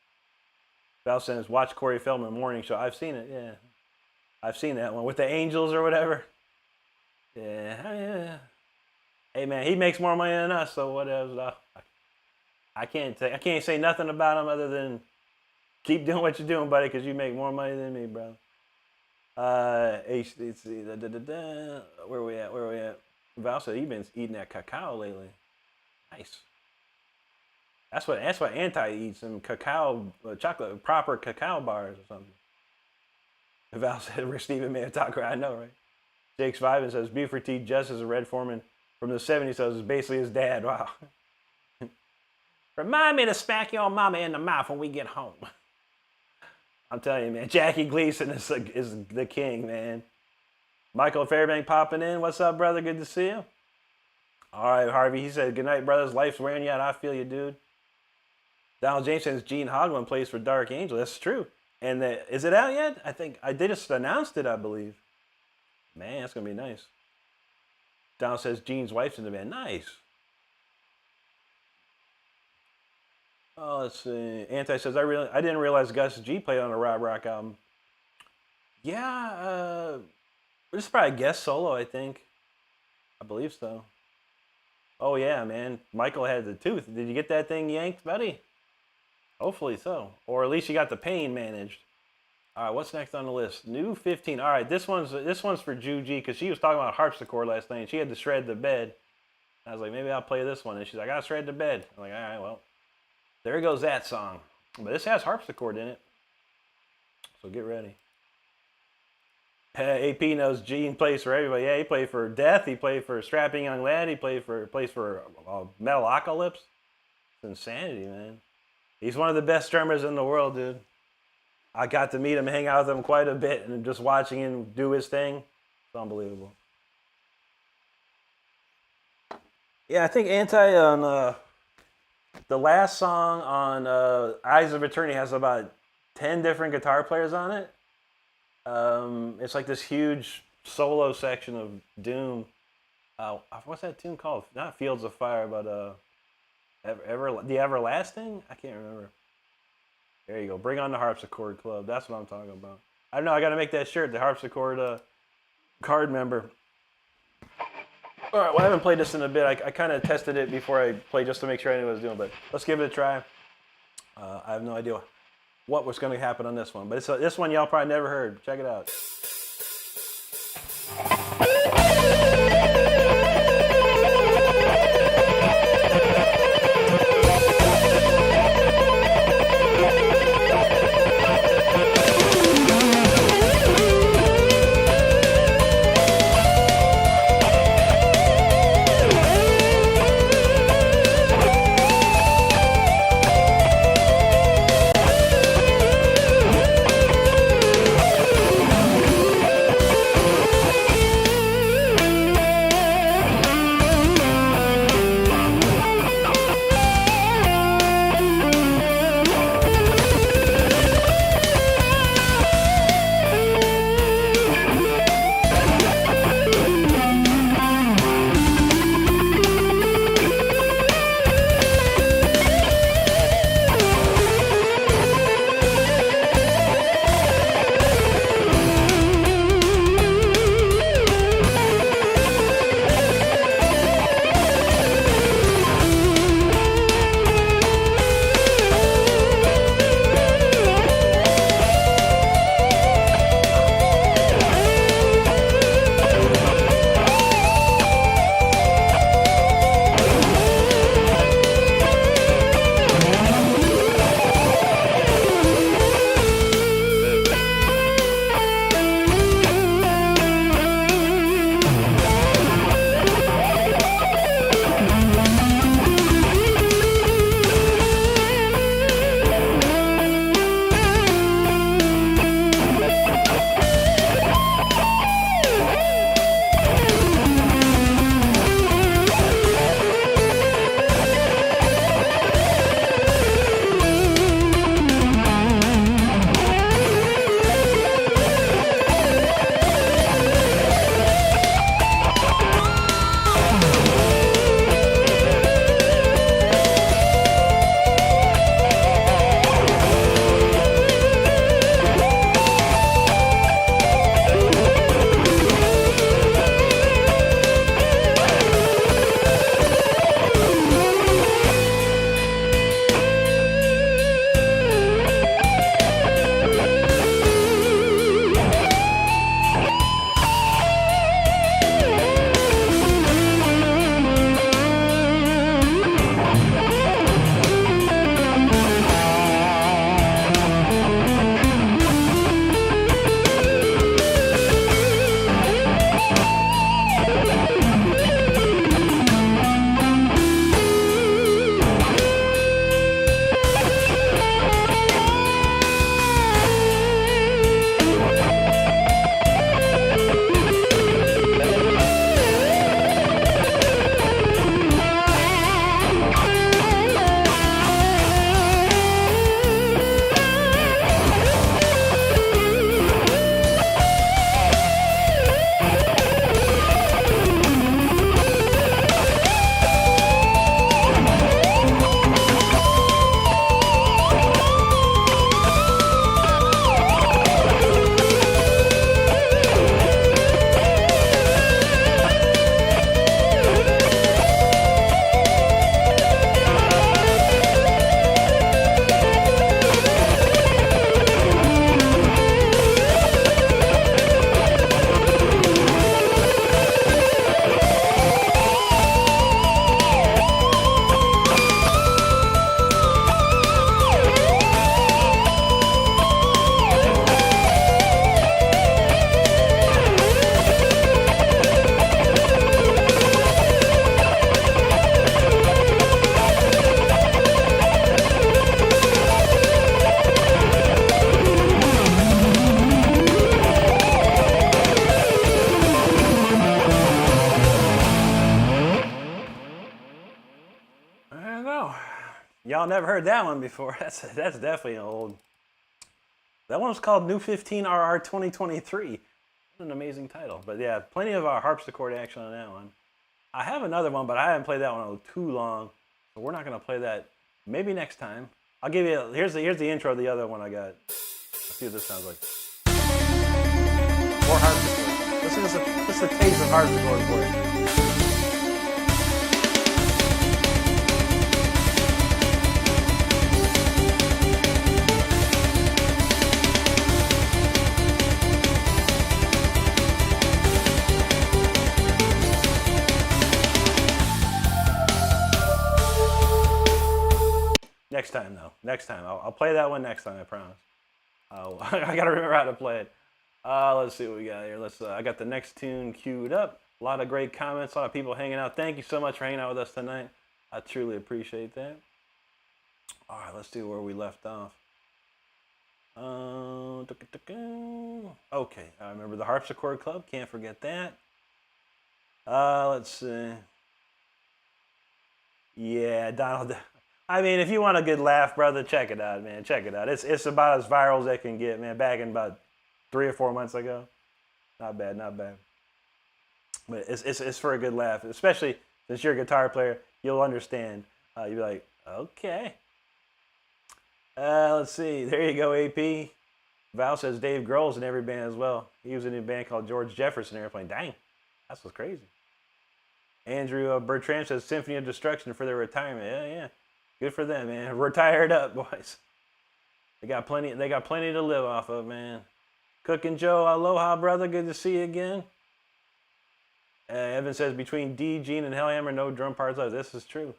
A: Val says, watch Corey Feldman morning show. I've seen it, yeah. I've seen that one with the Angels or whatever. Yeah. Hey, man, he makes more money than us, so whatever. I can't say nothing about him other than keep doing what you're doing, buddy, because you make more money than me, bro. Where we at? Val said he's been eating that cacao lately. Nice. That's what Anti eats, some cacao, chocolate, proper cacao bars or something. Val said, Rick Steven made a talker. I know, right? Jake's Vibin says, Buford T. just as a Red Foreman from the 70s, so it's basically his dad. Wow. Remind me to smack your mama in the mouth when we get home. I'm telling you, man. Jackie Gleason is the king, man. Michael Fairbank popping in. What's up, brother? Good to see you. All right, Harvey. He said, good night, brothers. Life's wearing you out. I feel you, dude. Donald James says Gene Hoglan plays for Dark Angel. That's true. And is it out yet? I think they just announced it, I believe. Man, that's going to be nice. Donald says Gene's wife's in the band. Nice. Oh, let's see. Anti says, I didn't realize Gus G played on a Rob Rock album. Yeah, this is probably a guest solo, I think. I believe so. Oh, yeah, man. Michael had the tooth. Did you get that thing yanked, buddy? Hopefully so. Or at least you got the pain managed. All right, what's next on the list? New 15. All right, this one's for Ju G, because she was talking about harpsichord last night, and she had to shred the bed. I was like, maybe I'll play this one. And she's like, I got to shred the bed. I'm like, all right, well. There goes that song. But this has harpsichord in it. So get ready. AP knows Gene plays for everybody. Yeah, he played for Death. He played for Strapping Young Lad. He plays for Metalocalypse. It's insanity, man. He's one of the best drummers in the world, dude. I got to meet him, hang out with him quite a bit, and just watching him do his thing. It's unbelievable. Yeah, I think Anti on... the last song on Eyes of Eternity has about 10 different guitar players on it. It's like this huge solo section of Doom. What's that tune called? Not Fields of Fire, but The Everlasting? I can't remember. There you go. Bring on the Harpsichord Club. That's what I'm talking about. I don't know. I got to make that shirt. The Harpsichord card member. All right, well, I haven't played this in a bit. I kind of tested it before I played just to make sure I knew what I was doing, but let's give it a try. I have no idea what was going to happen on this one, but this one y'all probably never heard. Check it out. Val, never heard that one before. That's definitely an old. That one was called New 15RR 2023. What an amazing title. But yeah, plenty of harpsichord action on that one. I have another one, but I haven't played that one in too long. So we're not going to play that. Maybe next time. I'll give you, here's the intro of the other one I got. Let's see what this sounds like. More harpsichord. This is a taste of harpsichord for you. Next time, though. Next time. I'll play that one next time, I promise. I got to remember how to play it. Let's see what we got here. I got the next tune queued up. A lot of great comments, a lot of people hanging out. Thank you so much for hanging out with us tonight. I truly appreciate that. All right, let's see where we left off. Okay, I remember the Harpsichord Club. Can't forget that. Let's see. Yeah, Donald. I mean, if you want a good laugh, brother, check it out, man. Check it out. It's about as viral as it can get, man. Back in about 3 or 4 months ago. Not bad, not bad. But it's for a good laugh, especially since you're a guitar player. You'll understand. You'll be like, okay. Let's see. There you go, AP. Val says Dave Grohl's in every band as well. He was in a band called George Jefferson Airplane. Dang, that's what's crazy. Andrew Bertrand says Symphony of Destruction for their retirement. Yeah. Good for them, man. Retired up, boys. They got plenty to live off of, man. Cookin' Joe, aloha, brother. Good to see you again. Evan says between D, Gene, and Hellhammer, no drum parts left. This is true.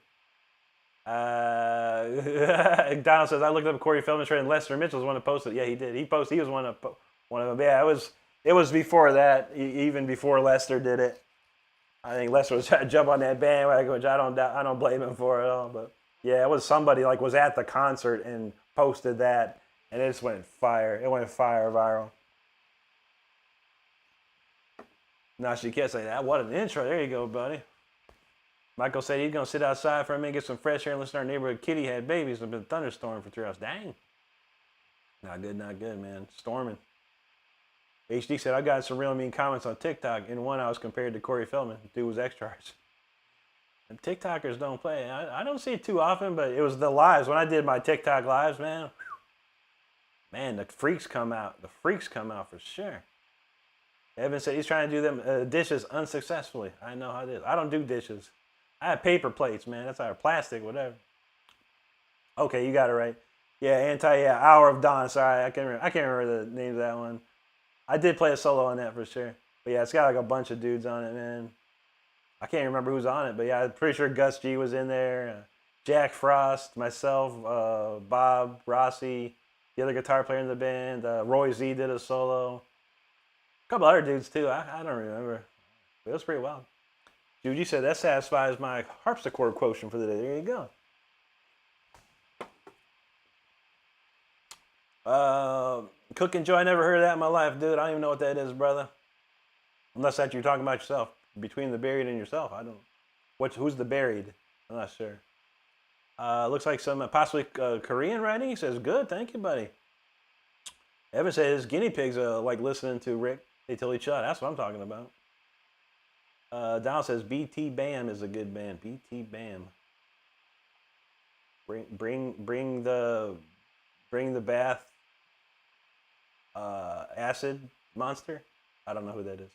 A: Donald says I looked up Corey Feldman's and Lester Mitchell's one that posted. Yeah, he did. He was one of them. Yeah, it was before that, even before Lester did it. I think Lester was trying to jump on that bandwagon, which I don't blame him for at all. But yeah, it was somebody was at the concert and posted that, and it just went fire. It went fire viral. Now she can't say that. What an intro. There you go, buddy. Michael said he's going to sit outside for a minute, get some fresh air, and listen to our neighborhood kitty had babies. There's been a thunderstorm for 3 hours. Dang. Not good, man. Storming. HD said, I got some real mean comments on TikTok. In one, I was compared to Corey Feldman. Dude was extra harsh. And TikTokers don't play. I don't see it too often, but it was the lives. When I did my TikTok lives, man, the freaks come out. The freaks come out for sure. Evan said he's trying to do them dishes unsuccessfully. I know how it is. I don't do dishes. I have paper plates, man. That's our plastic, whatever. Okay, you got it right. Yeah, Hour of Dawn. Sorry, I can't remember the name of that one. I did play a solo on that for sure. But yeah, it's got a bunch of dudes on it, man. I can't remember who's on it, but yeah, I'm pretty sure Gus G was in there. Jack Frost, myself, Bob, Rossi, the other guitar player in the band. Roy Z did a solo. A couple other dudes too. I don't remember. But it was pretty wild. Judy said that satisfies my harpsichord quotient for the day. There you go. Cooking Joe, I never heard of that in my life, dude. I don't even know what that is, brother. Unless that you're talking about yourself. Between the buried and yourself. I don't. Who's the buried? I'm not sure. Looks like some possibly Korean writing. He says, good, thank you, buddy. Evan says guinea pigs like listening to Rick. They tell each other. That's what I'm talking about. Donald says BT Bam is a good band. BT Bam. Bring the bath. Acid monster. I don't know who that is.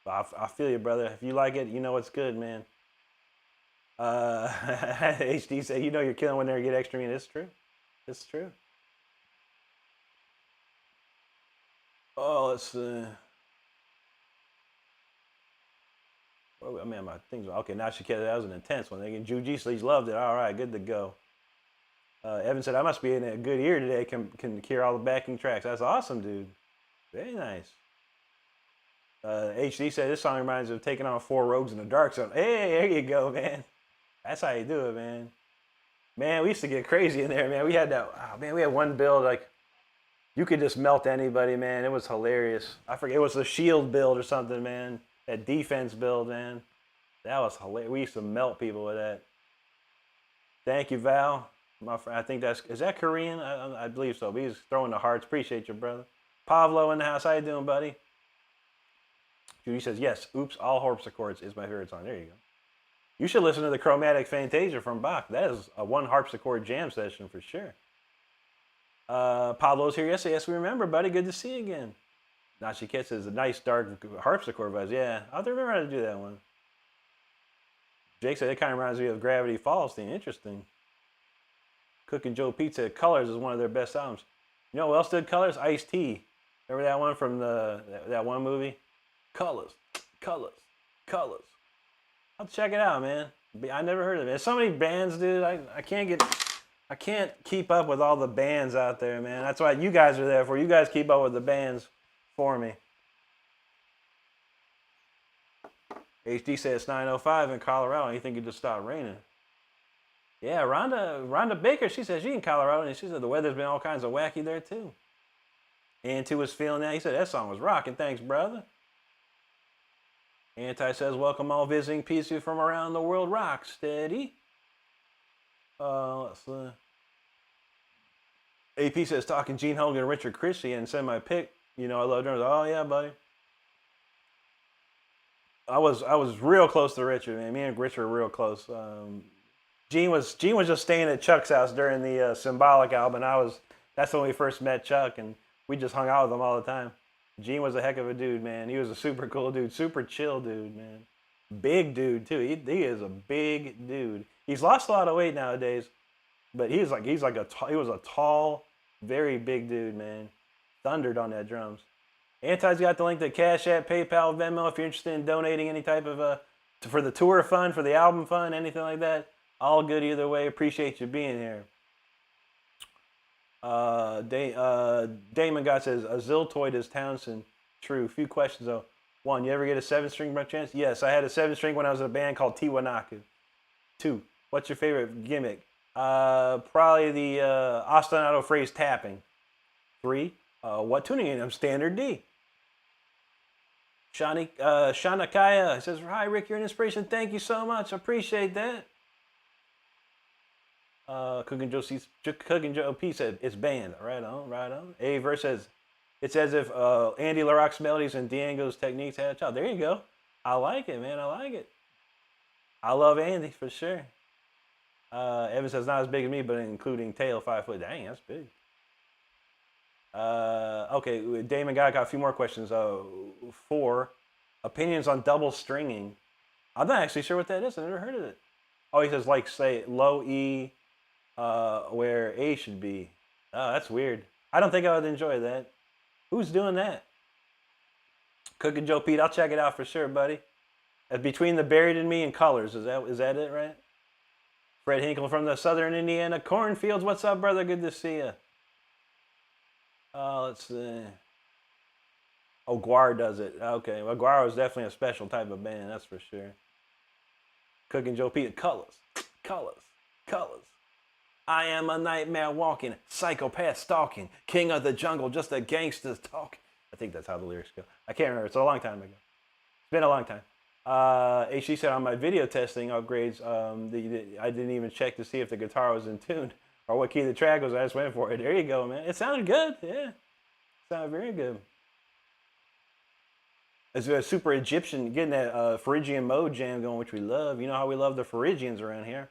A: But I feel you, brother. If you like it, you know it's good, man. HD said, you know you're killing when they get extra mean. It's true. It's true. Oh, let's see. Oh, man, my things. Okay, now she cares. That was an intense one. Jujitsu loved it. All right, good to go. Evan said, I must be in a good ear today. Can hear all the backing tracks. That's awesome, dude. Very nice. HD said, this song reminds me of Taking on 4 Rogues in the Dark Zone. Hey, there you go, man. That's how you do it, man. Man, we used to get crazy in there, man. We had we had one build, like, you could just melt anybody, man. It was hilarious. I forget, it was the shield build or something, man. That defense build, man. That was hilarious. We used to melt people with that. Thank you, Val. My friend, I think is that Korean? I believe so. But he's throwing the hearts. Appreciate you, brother. Pavlo in the house. How you doing, buddy? Judy says, yes, Oops, All Harpsichords is my favorite song. There you go. You should listen to the Chromatic Fantasia from Bach. That is a one harpsichord jam session for sure. Pablo's here yesterday. Yes, we remember, buddy. Good to see you again. Nachiketsu says a nice dark harpsichord vibes. Yeah, I have to remember how to do that one. Jake said it kind of reminds me of Gravity Falls theme. Interesting. Cook and Joe Pizza Colors is one of their best albums. You know what else did Colors? Ice-T. Remember that one from that one movie? Colors, Colors, Colors. I'll check it out, man. I never heard of it. There's so many bands, dude. I can't keep up with all the bands out there, man. That's why you guys are there for. You guys keep up with the bands for me. HD says it's 9:05 in Colorado. You think it just stopped raining? Yeah, Rhonda Baker, she says she's in Colorado, and she said the weather's been all kinds of wacky there, too. Anti was feeling that. He said that song was rocking. Thanks, brother. Anti says, welcome all visiting pieces from around the world. Rock steady. Let's see. AP says, talking Gene Hogan and Richard Christie and send my pick. You know, I love drummers. Oh, yeah, buddy. I was real close to Richard, man. Me and Richard were real close. Gene was just staying at Chuck's house during the Symbolic album. That's when we first met Chuck, and we just hung out with him all the time. Gene was a heck of a dude, man. He was a super cool dude, super chill dude, man. Big dude too. He is a big dude. He's lost a lot of weight nowadays, but he was a tall, very big dude, man. Thundered on that drums. Anti's got the link to Cash App, PayPal, Venmo if you're interested in donating any type of for the tour fund, for the album fund, anything like that. All good either way. Appreciate you being here. Damon God says, a Ziltoid is Townsend. True. Few questions though. One, you ever get a 7-string by chance? Yes, I had a 7-string when I was in a band called Tiwanaku. 2, what's your favorite gimmick? Probably the ostinato phrase tapping. 3, what tuning in? I'm standard D. Shanakaya says, hi Rick, you're an inspiration. Thank you so much. I appreciate that. Cooking Joe P said, it's banned. Right on, right on. A verse says, it's as if Andy LaRocque's melodies and Django's techniques had a child. There you go. I like it, man. I like it. I love Andy for sure. Evan says, not as big as me, but including tail, 5 foot. Dang, that's big. Okay, Damon got a few more questions. 4, opinions on double stringing. I'm not actually sure what that is. I've never heard of it. Oh, he says, like, say, low E, where A should be. Oh, that's weird. I don't think I would enjoy that. Who's doing that? Cooking Joe Pete, I'll check it out for sure, buddy. Between the Buried in Me and Colors, is that it, right? Fred Hinkle from the Southern Indiana Cornfields. What's up, brother? Good to see you. Let's see. Oh, Guar does it. Okay, well, Guar is definitely a special type of band, that's for sure. Cooking Joe Pete, colors, colors, colors. I am a nightmare walking, psychopath stalking, king of the jungle, just a gangster's talking. I think that's how the lyrics go. I can't remember. It's a long time ago. It's been a long time. HG said on my video testing upgrades, I didn't even check to see if the guitar was in tune or what key the track was. I just went for it. There you go, man. It sounded good. Yeah. It sounded very good. It's a super Egyptian, getting that Phrygian mode jam going, which we love. You know how we love the Phrygians around here.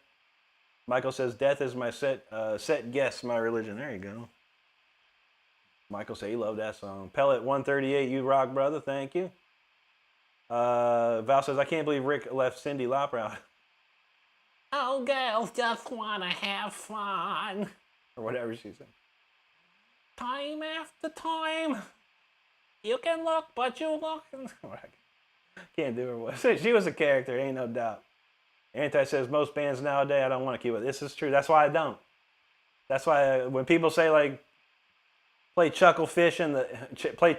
A: Michael says, death is my set guess, my religion. There you go. Michael said he loved that song. Pellet 138, you rock, brother. Thank you. Val says, I can't believe Rick left Cyndi Lauper out. Oh, girls just want to have fun. Or whatever she said. Time after time. You can look, but you look. Can't do her voice. She was a character, ain't no doubt. Anti says, most bands nowadays, I don't want to keep it. This is true. That's why I don't. That's why when people say, like, play Chucklefish and play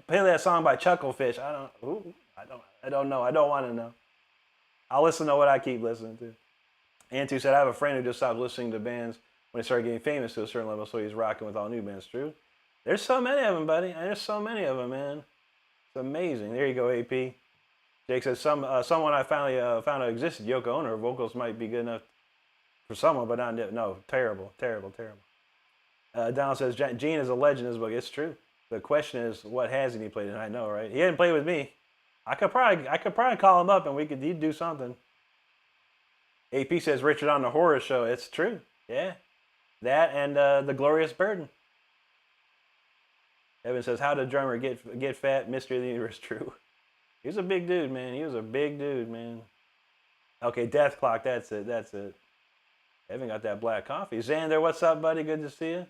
A: that song by Chucklefish, I don't know. I don't want to know. I'll listen to what I keep listening to. Antu said, I have a friend who just stopped listening to bands when they started getting famous to a certain level, so he's rocking with all new bands. True. There's so many of them, buddy. There's so many of them, man. It's amazing. There you go, AP. Jake says, someone I finally found out existed, Yoko Ono. Her vocals might be good enough For someone, but not no. Terrible, terrible, terrible. Donald says Gene is a legend in his book. It's true. The question is, what hasn't he played? And I know, right? He hadn't played with me. I could probably call him up and he'd do something. AP says Richard on the horror show. It's true. Yeah, that and the Glorious Burden. Evan says, how did drummer get fat? Mystery of the Universe. True. He was a big dude, man. He was a big dude, man. Okay, Death Clock. That's it. That's it. Evan got that black coffee. Xander, what's up, buddy? Good to see you.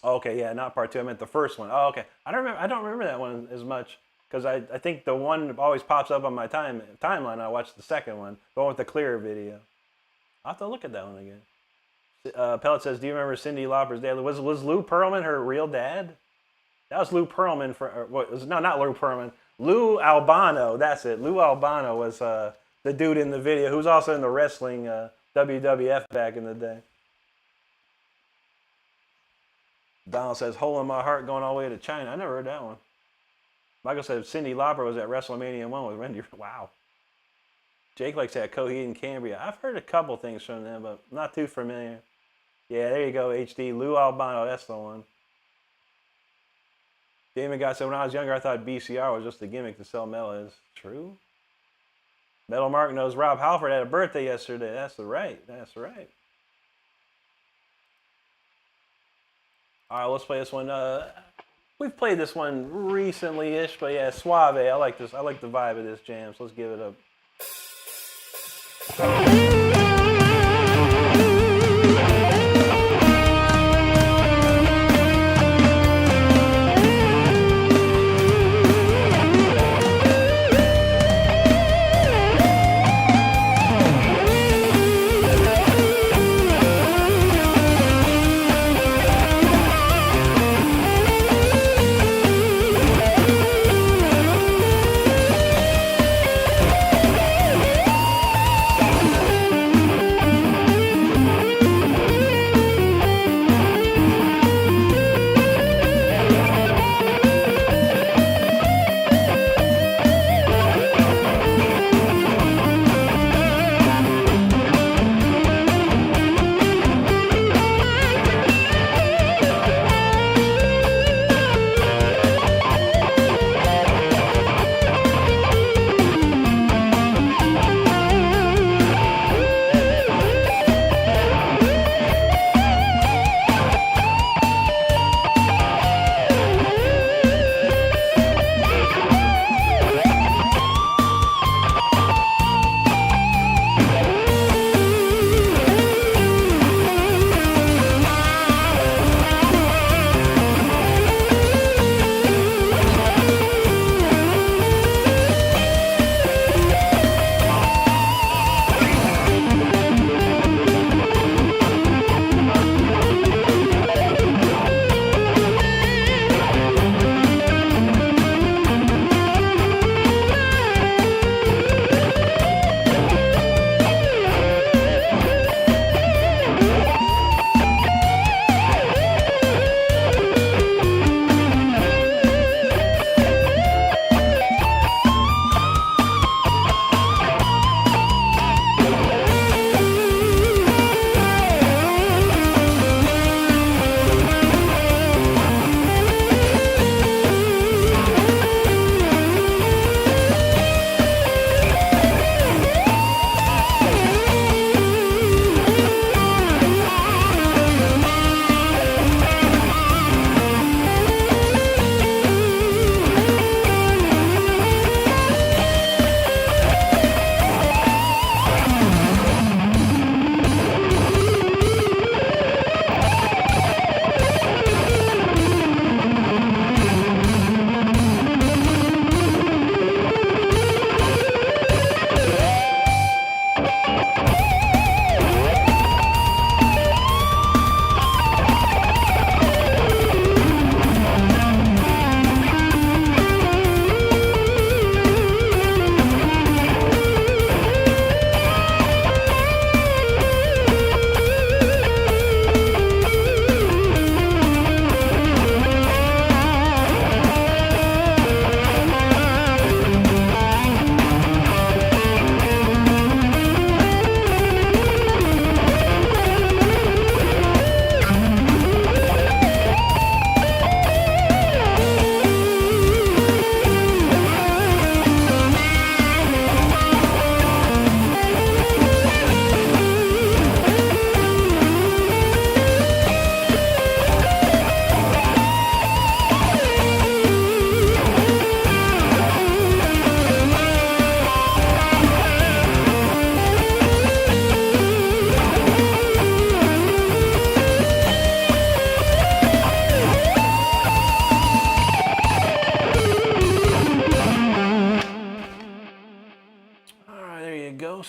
A: Okay, yeah, not part 2. I meant the first one. Oh, okay. I don't remember that one as much because I think the one always pops up on my timeline. I watched the second one, the one with the clearer video. I'll have to look at that one again. Pellet says, do you remember Cyndi Lauper's dad? Was Lou Pearlman her real dad? That was Lou Pearlman no, not Lou Pearlman. Lou Albano, that's it. Lou Albano was the dude in the video who was also in the wrestling WWF back in the day. Donald says, hole in my heart going all the way to China. I never heard that one. Michael says, Cyndi Lauper was at WrestleMania 1 with Randy. Wow. Jake likes that Coheed and Cambria. I've heard a couple things from them, but not too familiar. Yeah, there you go, HD. Lou Albano, that's the one. Damon God said, when I was younger, I thought BCR was just a gimmick to sell mellows. True. Metal Mark knows Rob Halford had a birthday yesterday. That's right. That's right. All right, let's play this one. We've played this one recently-ish, but yeah, Suave. I like this. I like the vibe of this jam, so let's give it a...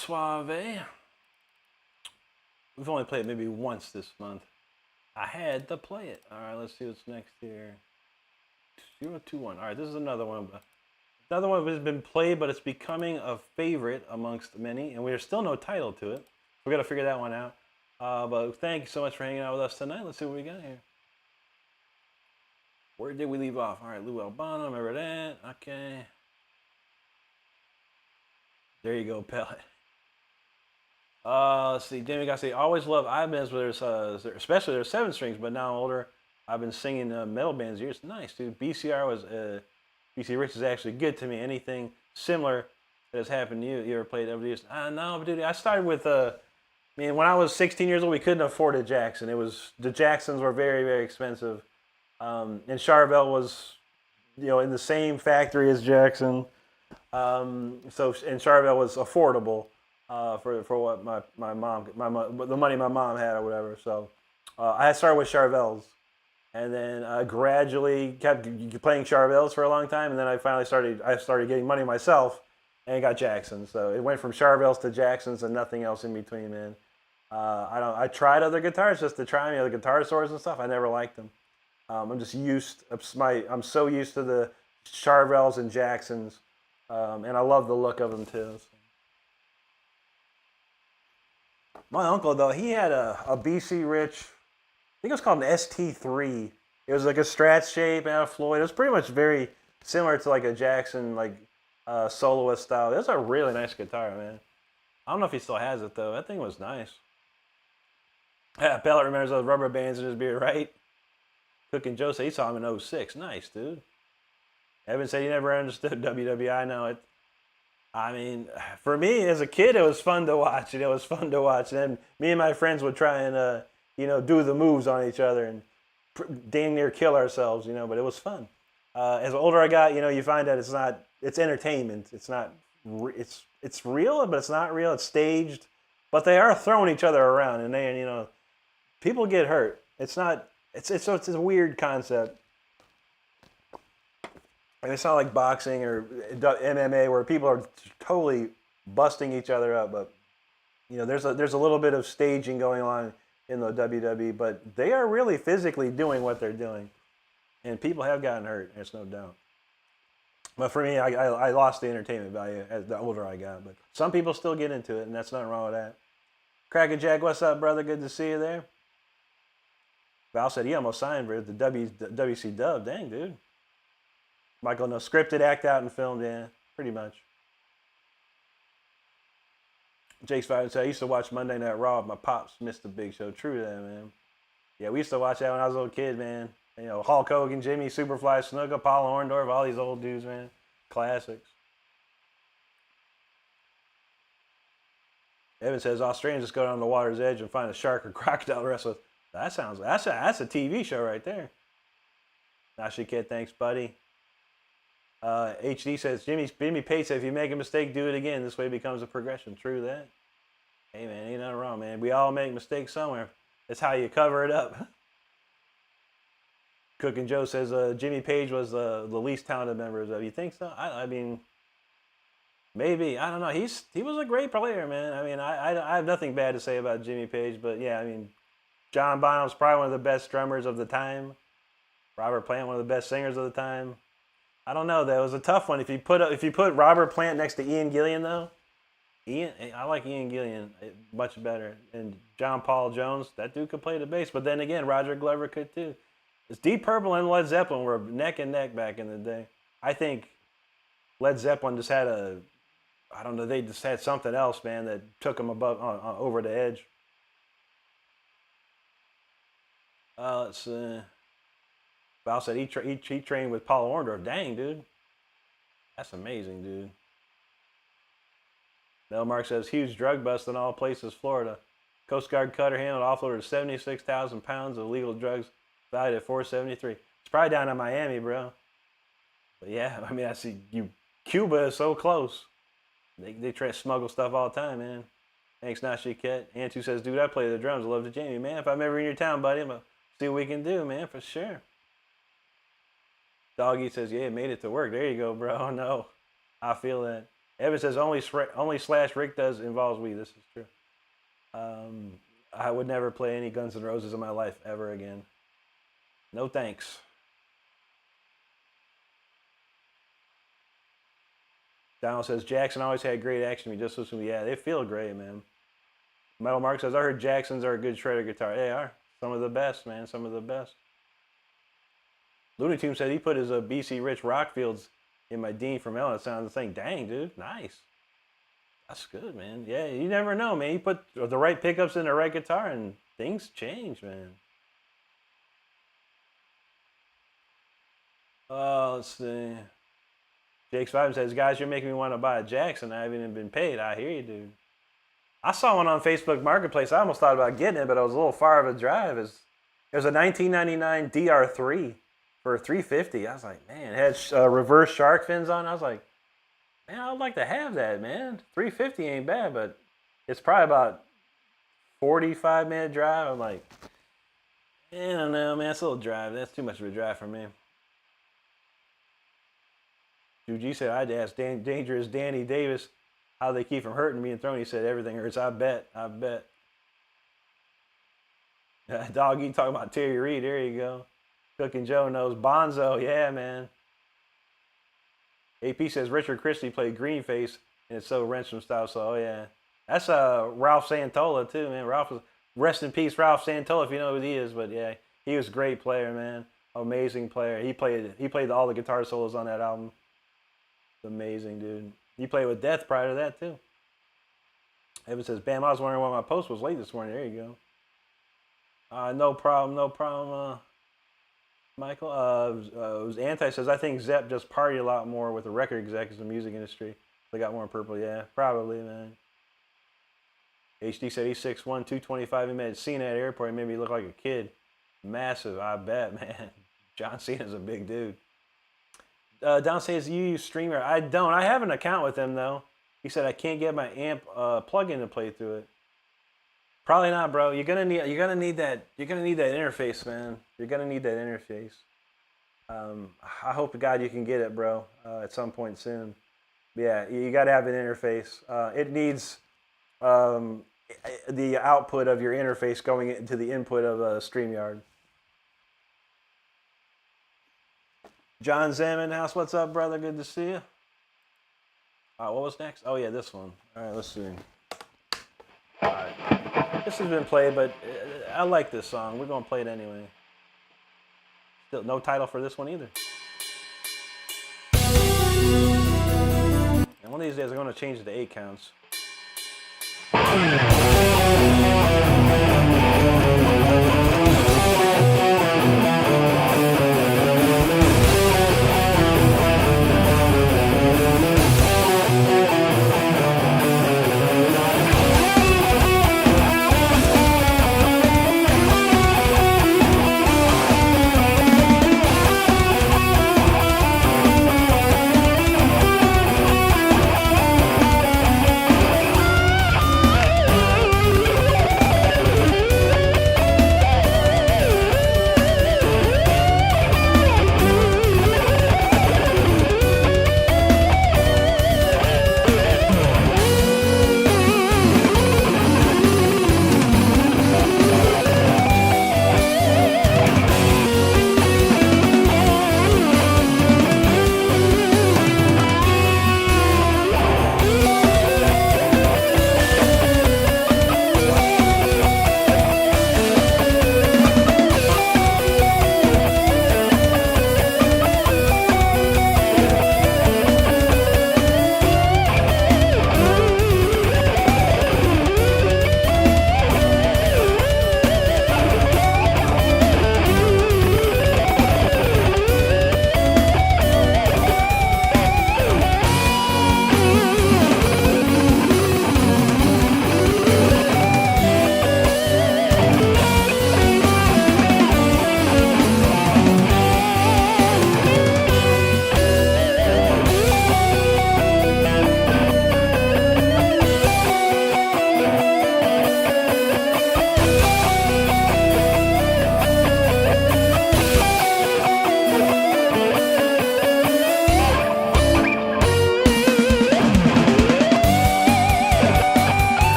A: Suave. We've only played it maybe once this month. I had to play it. All right, let's see what's next here. 021. All right, this is another one. Another one has been played, but it's becoming a favorite amongst many, and there's still no title to it. We got to figure that one out. But thank you so much for hanging out with us tonight. Let's see what we got here. Where did we leave off? All right, Lou Albano, remember that? Okay. There you go, Pellet. Let's see, Jamie got to say, always love I-bands, especially their 7 strings, but now I'm older. I've been singing metal bands years. Nice, dude. BCR was, BC Rich is actually good to me. Anything similar that has happened to you? You ever played WDs? No, dude, I started with, when I was 16 years old, we couldn't afford a Jackson. The Jacksons were very, very expensive. And Charvel was, in the same factory as Jackson. And Charvel was affordable. For what my mom, the money my mom had or whatever. So I started with Charvels, and then gradually kept playing Charvels for a long time, and then I finally started getting money myself, and got Jacksons. So it went from Charvels to Jacksons and nothing else in between, man. I tried other guitars just to try the guitar stores and stuff. I never liked them. I'm just I'm so used to the Charvels and Jacksons, and I love the look of them too. So. My uncle, though, he had a BC Rich, I think it was called an ST3. It was like a Strat shape and a Floyd. It was pretty much very similar to like a Jackson, soloist style. It was a really nice guitar, man. I don't know if he still has it, though. That thing was nice. Yeah, Pellet remembers those rubber bands in his beard, right? Cook and Joe said he saw him in 06. Nice, dude. Evan said he never understood WWI. I know it. For me as a kid, it was fun to watch. It was fun to watch. And then me and my friends would try and, do the moves on each other and dang near kill ourselves, but it was fun. As older I got, you find that it's entertainment. It's not, it's real, but it's not real. It's staged. But they are throwing each other around, and people get hurt. It's a weird concept. And it's not like boxing or MMA where people are totally busting each other up, but there's a little bit of staging going on in the WWE, but they are really physically doing what they're doing, and people have gotten hurt. There's no doubt. But for me, I lost the entertainment value as the older I got. But some people still get into it, and that's nothing wrong with that. Cracker Jack, what's up, brother? Good to see you there. Val said he almost signed for the WC Dub. Dang, dude. Michael, no, scripted, act out, and filmed, yeah, pretty much. Jake's Five said, I used to watch Monday Night Raw, but my pops missed the big show. True that, man. Yeah, we used to watch that when I was a little kid, man. Hulk Hogan, Jimmy, Superfly, Snuka, Paul Orndorff, all these old dudes, man. Classics. Evan says, Australians just go down the water's edge and find a shark or crocodile to wrestle with. That's a TV show right there. Nashi Kid, thanks, buddy. HD says, Jimmy Page said, if you make a mistake, do it again. This way it becomes a progression. True that. Hey, man, ain't nothing wrong, man. We all make mistakes somewhere. That's how you cover it up. Cook and Joe says, Jimmy Page was the least talented member of. You think so? I mean, maybe. I don't know. He was a great player, man. I have nothing bad to say about Jimmy Page, but yeah, John Bonham's probably one of the best drummers of the time. Robert Plant, one of the best singers of the time. I don't know. That was a tough one. If you put Robert Plant next to Ian Gillian, though, I like Ian Gillian much better. And John Paul Jones, that dude could play the bass. But then again, Roger Glover could too. It's Deep Purple and Led Zeppelin were neck and neck back in the day. I think Led Zeppelin just had they just had something else, man, that took them over the edge. Let's see. Val said he trained with Paul Orndorff. Dang, dude. That's amazing, dude. Mel Mark says, huge drug bust in all places, Florida. Coast Guard cutter handled offloaded 76,000 pounds of illegal drugs valued at $473. It's probably down in Miami, bro. But yeah, I see Cuba is so close. They try to smuggle stuff all the time, man. Thanks, Nashiket. Antu says, dude, I play the drums. I love the Jamie, man. If I'm ever in your town, buddy, I'm going to see what we can do, man, for sure. Doggy says, yeah, made it to work. There you go, bro. No, I feel that. Evan says only slash Rick does involves weed. This is true. I would never play any Guns N' Roses in my life ever again. No thanks. Donald says Jackson always had great action. We just listen to yeah, they feel great, man. Metal Mark says I heard Jacksons are a good shredder guitar. They are some of the best, man. Some of the best. Looney Tunes said he put his BC Rich Rockfields in my Dean from Ellen. It sounds the thing. Dang, dude, nice. That's good, man. Yeah, you never know, man. You put the right pickups in the right guitar, and things change, man. Let's see. Jake's Five says, guys, you're making me want to buy a Jackson. I haven't even been paid. I hear you, dude. I saw one on Facebook Marketplace. I almost thought about getting it, but it was a little far of a drive. It was a 1999 DR3 for $350. I was like, man, it had reverse shark fins on. I was like, man, I'd like to have that, man. $350 ain't bad, but it's probably about 45-minute drive. I'm like, I don't know, man. It's a little drive. That's too much of a drive for me. G said, I'd ask Dangerous Danny Davis how they keep from hurting me and throwing. He said, everything hurts. I bet. Doggy talking about Terry Reid. There you go. Cooking Joe knows. Bonzo. Yeah, man. AP says, Richard Christie played Greenface, and it's so Renstrom style. So, oh, yeah. That's Ralph Santola, too, man. Rest in peace, Ralph Santola, if you know who he is. But, yeah, he was a great player, man. Amazing player. He played all the guitar solos on that album. Amazing, dude. He played with Death prior to that, too. Evan says, Bam, I was wondering why my post was late this morning. There you go. No problem, Michael. Anti says, I think Zepp just partied a lot more with the record executives in the music industry. They got more purple. Yeah, probably, man. HD said he's 6'1", 225. He met Cena at the airport. He made me look like a kid. Massive, I bet, man. John Cena's a big dude. Don says you use Streamer. I don't. I have an account with him though. He said I can't get my amp plug-in to play through it. Probably not, bro. You're gonna need that interface, man. You're gonna need that interface. I hope to God you can get it, bro, at some point soon. But yeah, you gotta have an interface. It needs the output of your interface going into the input of StreamYard. John Zaman House, what's up, brother? Good to see you. What was next? Oh, yeah, this one. All right, let's see. All right. This has been played, but I like this song. We're going to play it anyway. Still no title for this one either. And one of these days, I'm going to change it to 8 counts.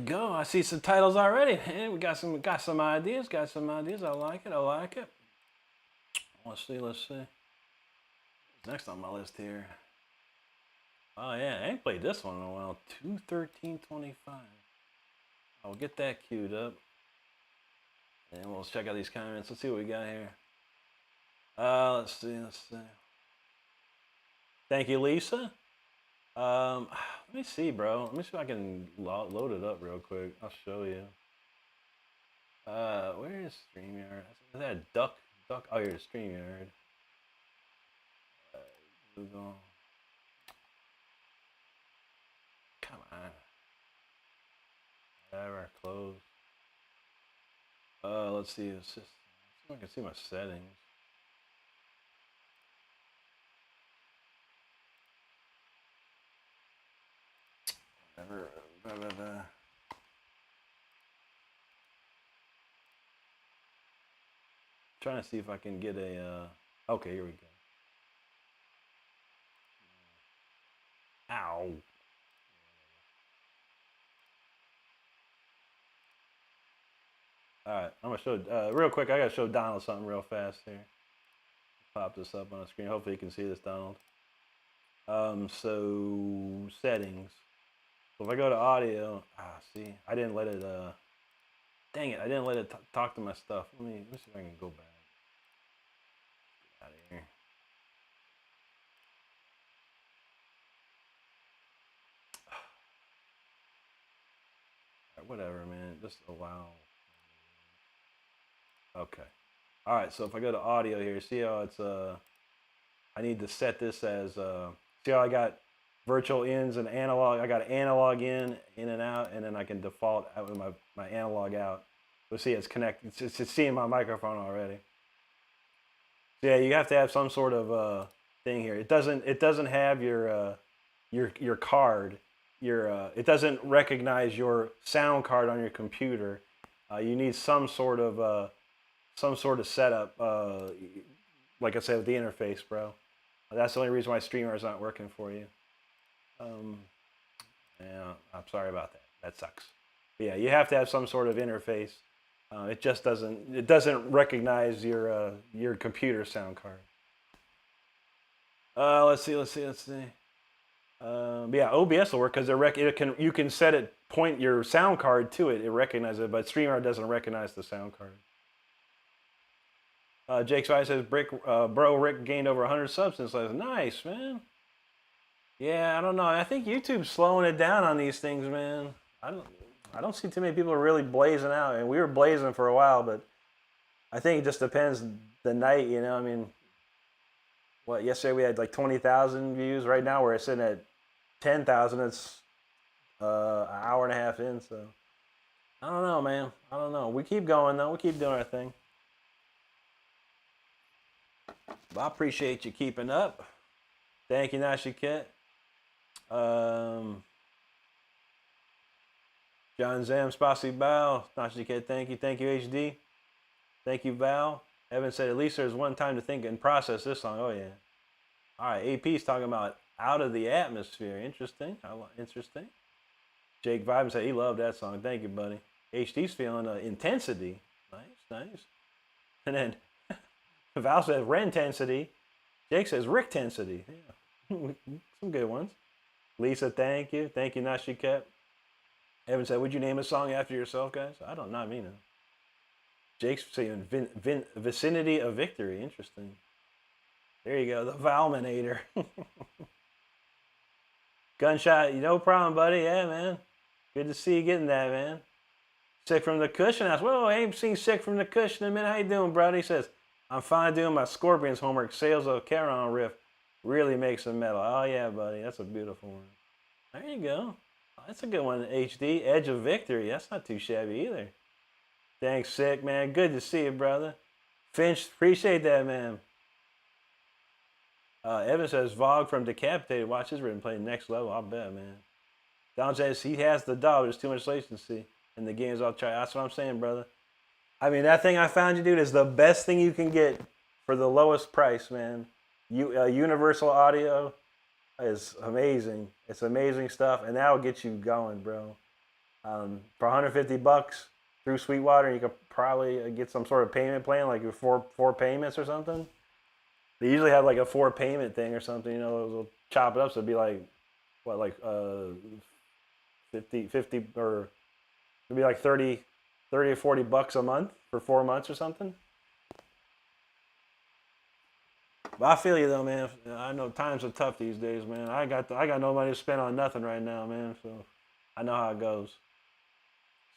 A: go. I see some titles already. Hey, we got some ideas. Got some ideas. I like it. I like it. Let's see. Let's see. Next on my list here. Oh yeah, I ain't played this one in a while. 2:13:25. I'll get that queued up. And we'll check out these comments. Let's see what we got here. Let's see. Let's see. Thank you, Lisa. Let me see, bro. Let me see if I can load it up real quick. I'll show you. Where is StreamYard? Is that Duck? Oh, here's StreamYard. Google. Come on. Whatever. Close. Let's see. Let's see if I can see my settings. Whatever. Blah, blah, blah. Trying to see if I can get a. Okay, here we go. Ow. All right, I'm gonna show real quick. I gotta show Donald something real fast here. Pop this up on the screen. Hopefully you can see this, Donald. So settings. So if I go to audio, see, I didn't let it. Dang it, I didn't let it talk to my stuff. Let me see if I can go back. Get out of here. All right, whatever, man. Just allow. Okay. All right, so if I go to audio here, see how it's I need to set this as see how I got virtual ins and analog. I got analog in and out, and then I can default out with my analog out. You'll see it's connected. It's seeing my microphone already. So yeah, you have to have some sort of thing here. It doesn't have your card. It doesn't recognize your sound card on your computer. You need some sort of setup. Like I said, with the interface, bro. That's the only reason why StreamYard is not working for you. Yeah, I'm sorry about that. That sucks. But yeah, you have to have some sort of interface. It just doesn't recognize your computer sound card. Let's see. Yeah, OBS will work because you can set it, point your sound card to it. It recognizes it, but StreamYard doesn't recognize the sound card. Jake Spice says, bro, Rick gained over 100 subs since last. Nice, man. Yeah, I don't know. I think YouTube's slowing it down on these things, man. I don't see too many people really blazing out, and we were blazing for a while, but I think it just depends the night, you know. I mean, what, yesterday we had like 20,000 views. Right now we're sitting at 10,000. It's an hour and a half in, so I don't know, man. I don't know. We keep going though. We keep doing our thing. Well, I appreciate you keeping up. Thank you, Nashi Kit. John Zam, Spasi Bao, Nashi Kit, thank you, HD. Thank you, Val. Evan said, at least there's one time to think and process this song. Oh, yeah. All right, AP's talking about Out of the Atmosphere. Interesting. Interesting. Jake Vibe said he loved that song. Thank you, buddy. HD's feeling intensity. Nice. And then Val says Rentensity. Jake says Rick-tensity. Yeah. Some good ones. Lisa, thank you. Thank you, Nashiket. Evan said, would you name a song after yourself, guys? I don't know, me no. Jake's saying Vicinity of Victory. Interesting. There you go, the Valminator. Gunshot, no problem, buddy. Yeah, man. Good to see you getting that, man. Sick from the Cushion. I said, whoa, I ain't seen Sick from the Cushion in a minute. How you doing, brother? He says, I'm fine doing my Scorpions homework. Sales of Charon riff really makes some metal. Oh, yeah, buddy. That's a beautiful one. There you go. Oh, that's a good one, HD. Edge of Victory. That's not too shabby either. Thanks, Sick, man. Good to see you, brother. Finch, appreciate that, man. Evan says, Vogue from Decapitated. Watch his written play next level. I'll bet, man. Don says, he has the dog. There's too much latency in the games. I'll try. That's what I'm saying, brother. I mean, that thing I found you, dude, is the best thing you can get for the lowest price, man. Universal Audio is amazing. It's amazing stuff, and that'll get you going, bro.
B: For $150 through Sweetwater, you could probably get some sort of payment plan, like four payments or something. They usually have like a 4-payment thing or something. You know, they'll chop it up, so it'd be like what, like 50 or it'd be like 30 or $40 a month for 4 months or something. But I feel you though, man. I know times are tough these days, man. I got no money to spend on nothing right now, man. So I know how it goes.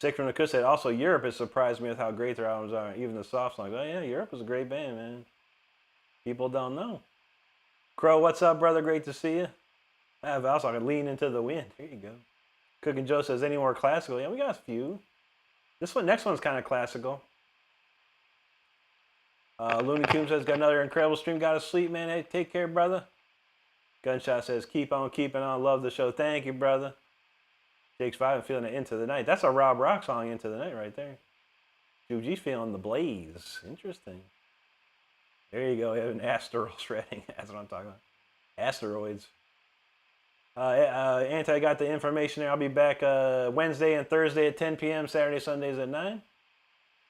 B: Sick from the Kush said, also Europe has surprised me with how great their albums are, even the soft songs. Oh yeah, Europe is a great band, man. People don't know. Crow, what's up, brother? Great to see you. I have also I can lean into the wind. Here you go. Cooking Joe says, any more classical? Yeah, we got a few. Next one's kind of classical. Looney Tunes says, got another incredible stream. Got to sleep, man. Hey, take care, brother. Gunshot says, keep on keeping on. Love the show. Thank you, brother. Jake's 5 and feeling it Into the Night. That's a Rob Rock song, Into the Night, right there. Juji's feeling the blaze. Interesting. There you go. An asteroid shredding. That's what I'm talking about. Asteroids. Anti got the information there. I'll be back Wednesday and Thursday at 10 p.m. Saturday, Sundays at 9.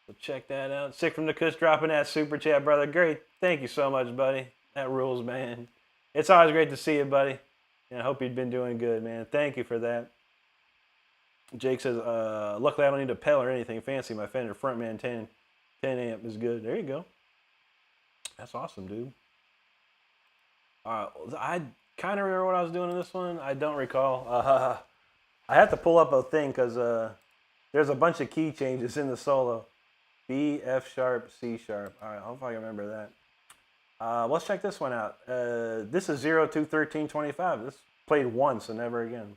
B: So check that out. Sick from the Kush dropping that super chat, brother. Great. Thank you so much, buddy. That rules, man. It's always great to see you, buddy. And I hope you've been doing good, man. Thank you for that. Jake says, luckily I don't need a pedal or anything fancy. My Fender Frontman 10 amp is good. There you go. That's awesome, dude. I kind of remember what I was doing in this one. I don't recall. I have to pull up a thing because there's a bunch of key changes in the solo. B, F sharp, C sharp. All right, I hope I can remember that. Let's check this one out. This is 02-13-25. This played once and never again.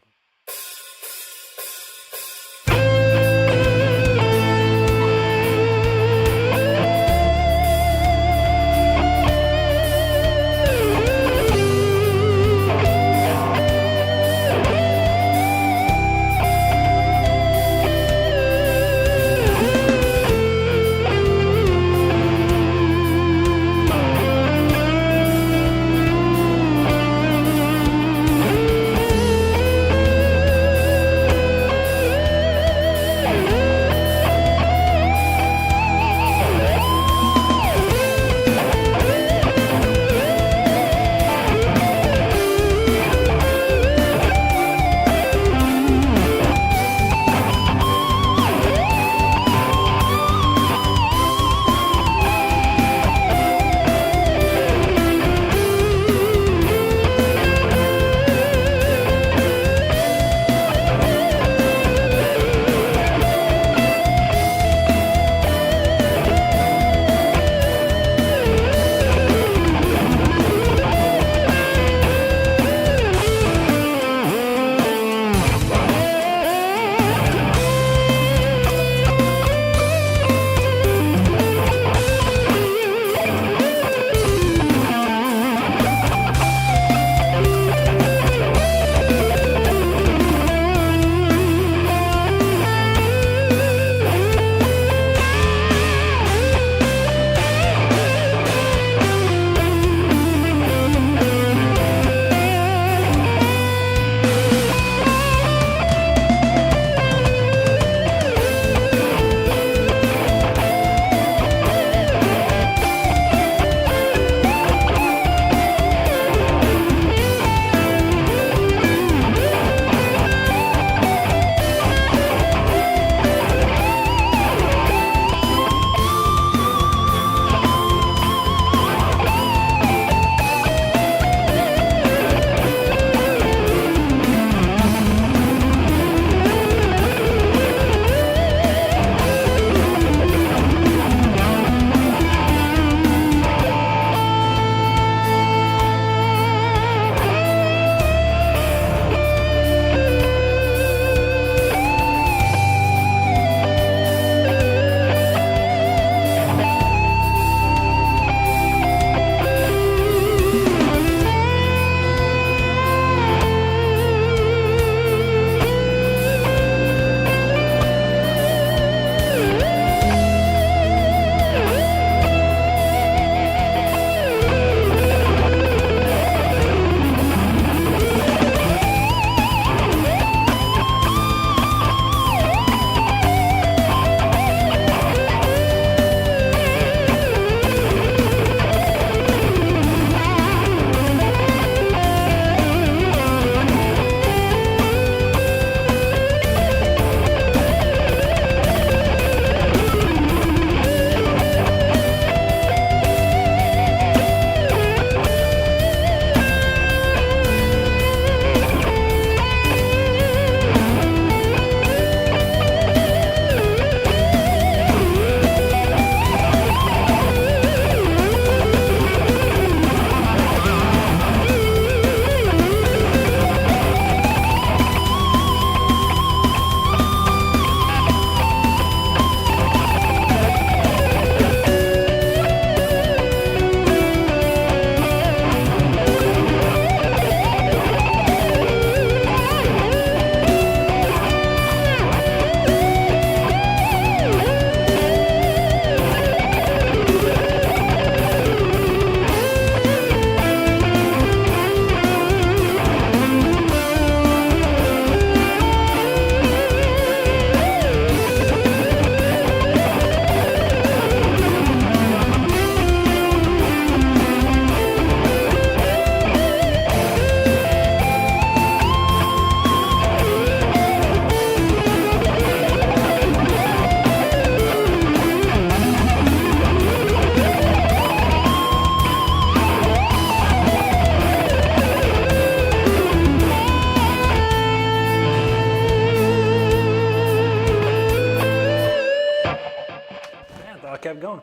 B: kept going.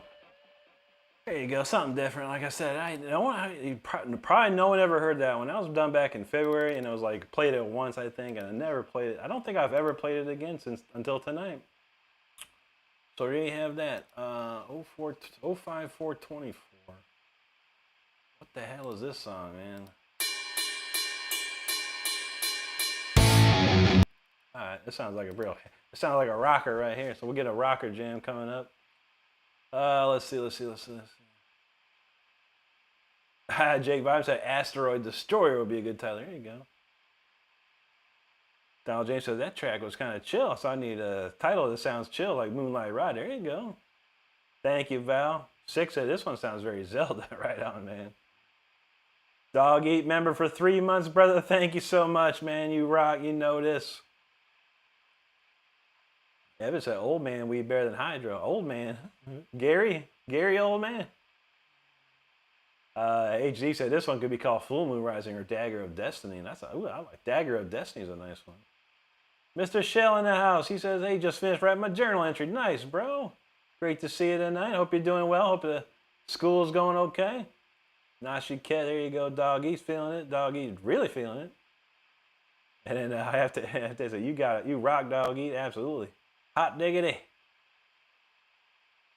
B: There you go, something different. Like I said, probably no one ever heard that one. That was done back in February, and it was like played it once, I think, and I never played it. I don't think I've ever played it again until tonight. So there you have that. 05424. What the hell is this song, man? All right, it sounds like it sounds like a rocker right here. So we'll get a rocker jam coming up. Let's see. Jake Vibes said Asteroid Destroyer would be a good title. There you go. Donald James said that track was kind of chill, so I need a title that sounds chill, like Moonlight Ride. There you go. Thank you, Val. 6 said this one sounds very Zelda. Right on, man. Dog Eat member for 3 months, brother. Thank you so much, man. You rock. You know this. Evan said, old man weed better than Hydro. Old man. Gary, old man. HD said this one could be called Full Moon Rising or Dagger of Destiny. And I like Dagger of Destiny is a nice one. Mr. Shell in the house. He says, hey, just finished writing my journal entry. Nice, bro. Great to see you tonight. Hope you're doing well. Hope the school's going okay. Nashi Cat, there you go. Dog Eat's feeling it. Dog Eat's really feeling it. And then I have to say, you got it. You rock, Dog Eat. Absolutely. Hot diggity.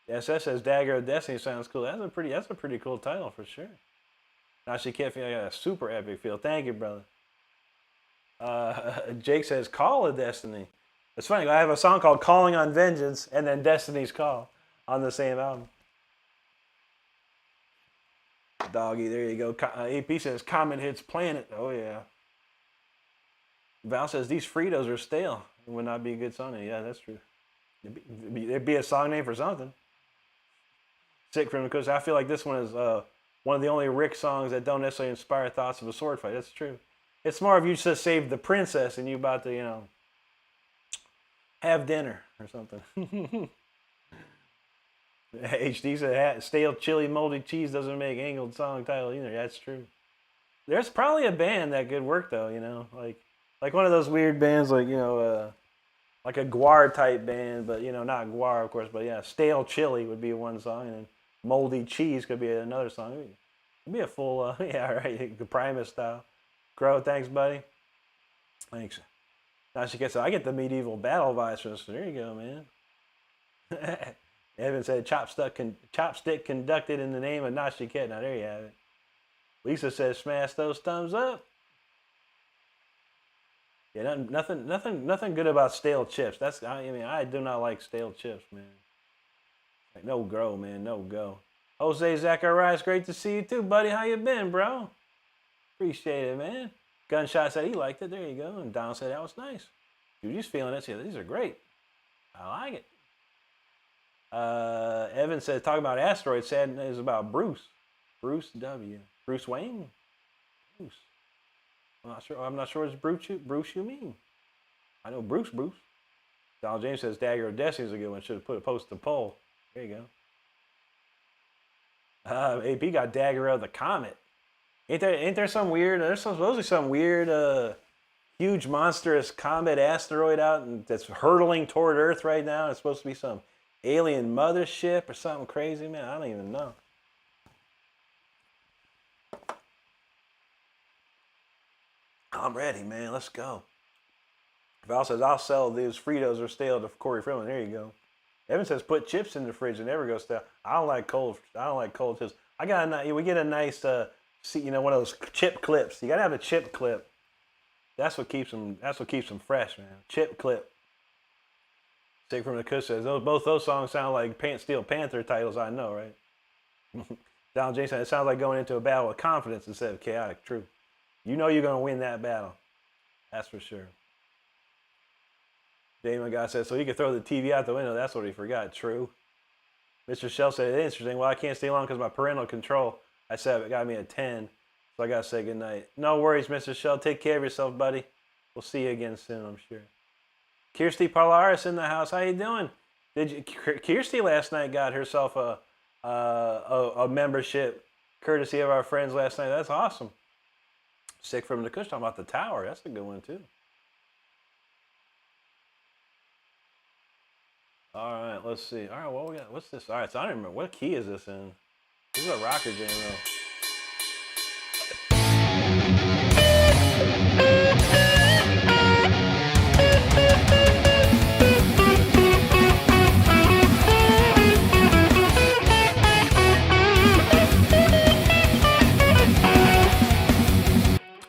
B: SS says Dagger of Destiny sounds cool. That's a pretty cool title for sure. Now she can't feel I got a super epic feel. Thank you, brother. Jake says Call of Destiny. It's funny. I have a song called Calling on Vengeance and then Destiny's Call on the same album. Doggy, there you go. AP says Comet hits planet. Oh yeah. Val says these Fritos are stale. It would not be a good song name. Yeah, that's true. It'd be a song name for something. Sick from because I feel like this one is one of the only Rick songs that don't necessarily inspire thoughts of a sword fight. That's true. It's more of you just saved the princess and you about to, have dinner or something. HD said stale chili moldy cheese doesn't make angled song title either. That's true. There's probably a band that could work though, like one of those weird bands like like a Guar type band, but not Guar of course, but yeah, stale chili would be one song, and then moldy cheese could be another song. It'd be a full yeah, right, the Primus style. Crow, thanks, buddy. Thanks. Now she gets I get the medieval battle vibes from this. There you go, man. Evan said chopstick conducted in the name of Nashiket. Now there you have it. Lisa says smash those thumbs up. Yeah, nothing good about stale chips. I do not like stale chips, man. Like, no grow, man, no go. Jose Zacharias, great to see you too, buddy. How you been, bro? Appreciate it, man. Gunshot said he liked it. There you go. And Don said that was nice. Dude, he's feeling it. These are great. I like it. Evan said, talking about asteroid, sad is about Bruce. Bruce W. Bruce Wayne? Bruce. I'm not sure it's Bruce you mean. I know Bruce. Donald James says Dagger of Destiny is a good one. Should have put a post to poll. There you go. AP got Dagger of the Comet. Ain't there some weird, there's supposedly some weird huge monstrous comet asteroid out that's hurtling toward Earth right now. It's supposed to be some alien mothership or something crazy, man. I don't even know. I'm ready, man. Let's go. Val says, I'll sell these Fritos or stale to Corey Freeman. There you go. Evan says, put chips in the fridge and never go stale. I don't like cold chips. We get a nice, one of those chip clips. You got to have a chip clip. That's what keeps them fresh, man. Chip clip. Sick from the Kush says, both those songs sound like Steel Panther titles. I know, right? Donald James said, it sounds like going into a battle with confidence instead of chaotic. True. You know you're going to win that battle. That's for sure. Damon God said, so he could throw the TV out the window. That's what he forgot. True. Mr. Shell said, it's interesting. Well, I can't stay long because my parental control, I said, it got me a 10. So I got to say goodnight. No worries, Mr. Shell. Take care of yourself, buddy. We'll see you again soon, I'm sure. Kirsty Parlaris in the house. How you doing? Kirsty last night got herself a membership courtesy of our friends last night. That's awesome. Sick from the Kush talking about the tower. That's a good one too. All right, let's see. All right, what we got? What's this? All right, so I don't remember. What key is this in? This is a rocker jam, though.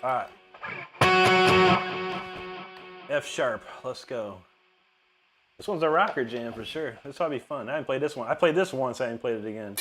B: All right. F sharp. Let's go. This one's a rocker jam for sure. This ought to be fun. I haven't played this one. I played this once. I haven't played it again.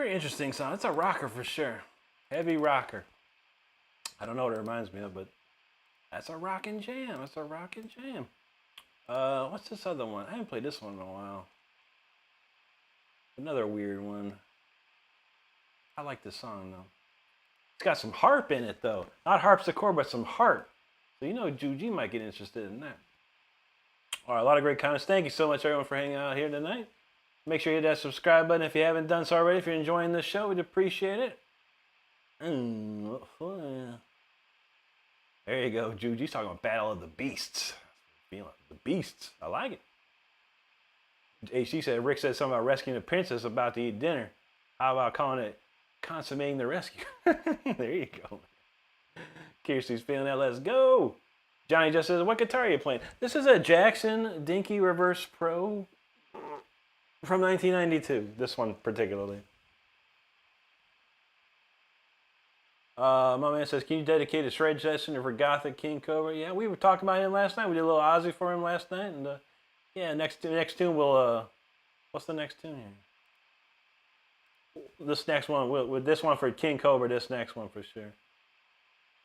B: Interesting song. It's a rocker for sure. Heavy rocker. I don't know what it reminds me of, but that's a rockin' jam. That's a rockin' jam. What's this other one? I haven't played this one in a while. Another weird one. I like this song though. It's got some harp in it though. Not harpsichord, but some harp. So you know Juji might get interested in that. All right, a lot of great comments. Thank you so much everyone for hanging out here tonight. Make sure you hit that subscribe button if you haven't done so already. If you're enjoying this show, we'd appreciate it. What fun. There you go, Juji's talking about Battle of the Beasts. Feeling the Beasts. I like it. HC said, Rick said something about rescuing the princess about to eat dinner. How about calling it consummating the rescue? There you go. Kirsty's feeling that. Let's go. Johnny just says, what guitar are you playing? This is a Jackson Dinky Reverse Pro from 1992. This one particularly. My man says, can you dedicate a shred session for Gothic King Cobra? Yeah, we were talking about him last night. We did a little Ozzy for him last night. And yeah, next tune we'll, what's the next tune here? This next one, with this one for King Cobra, this next one for sure.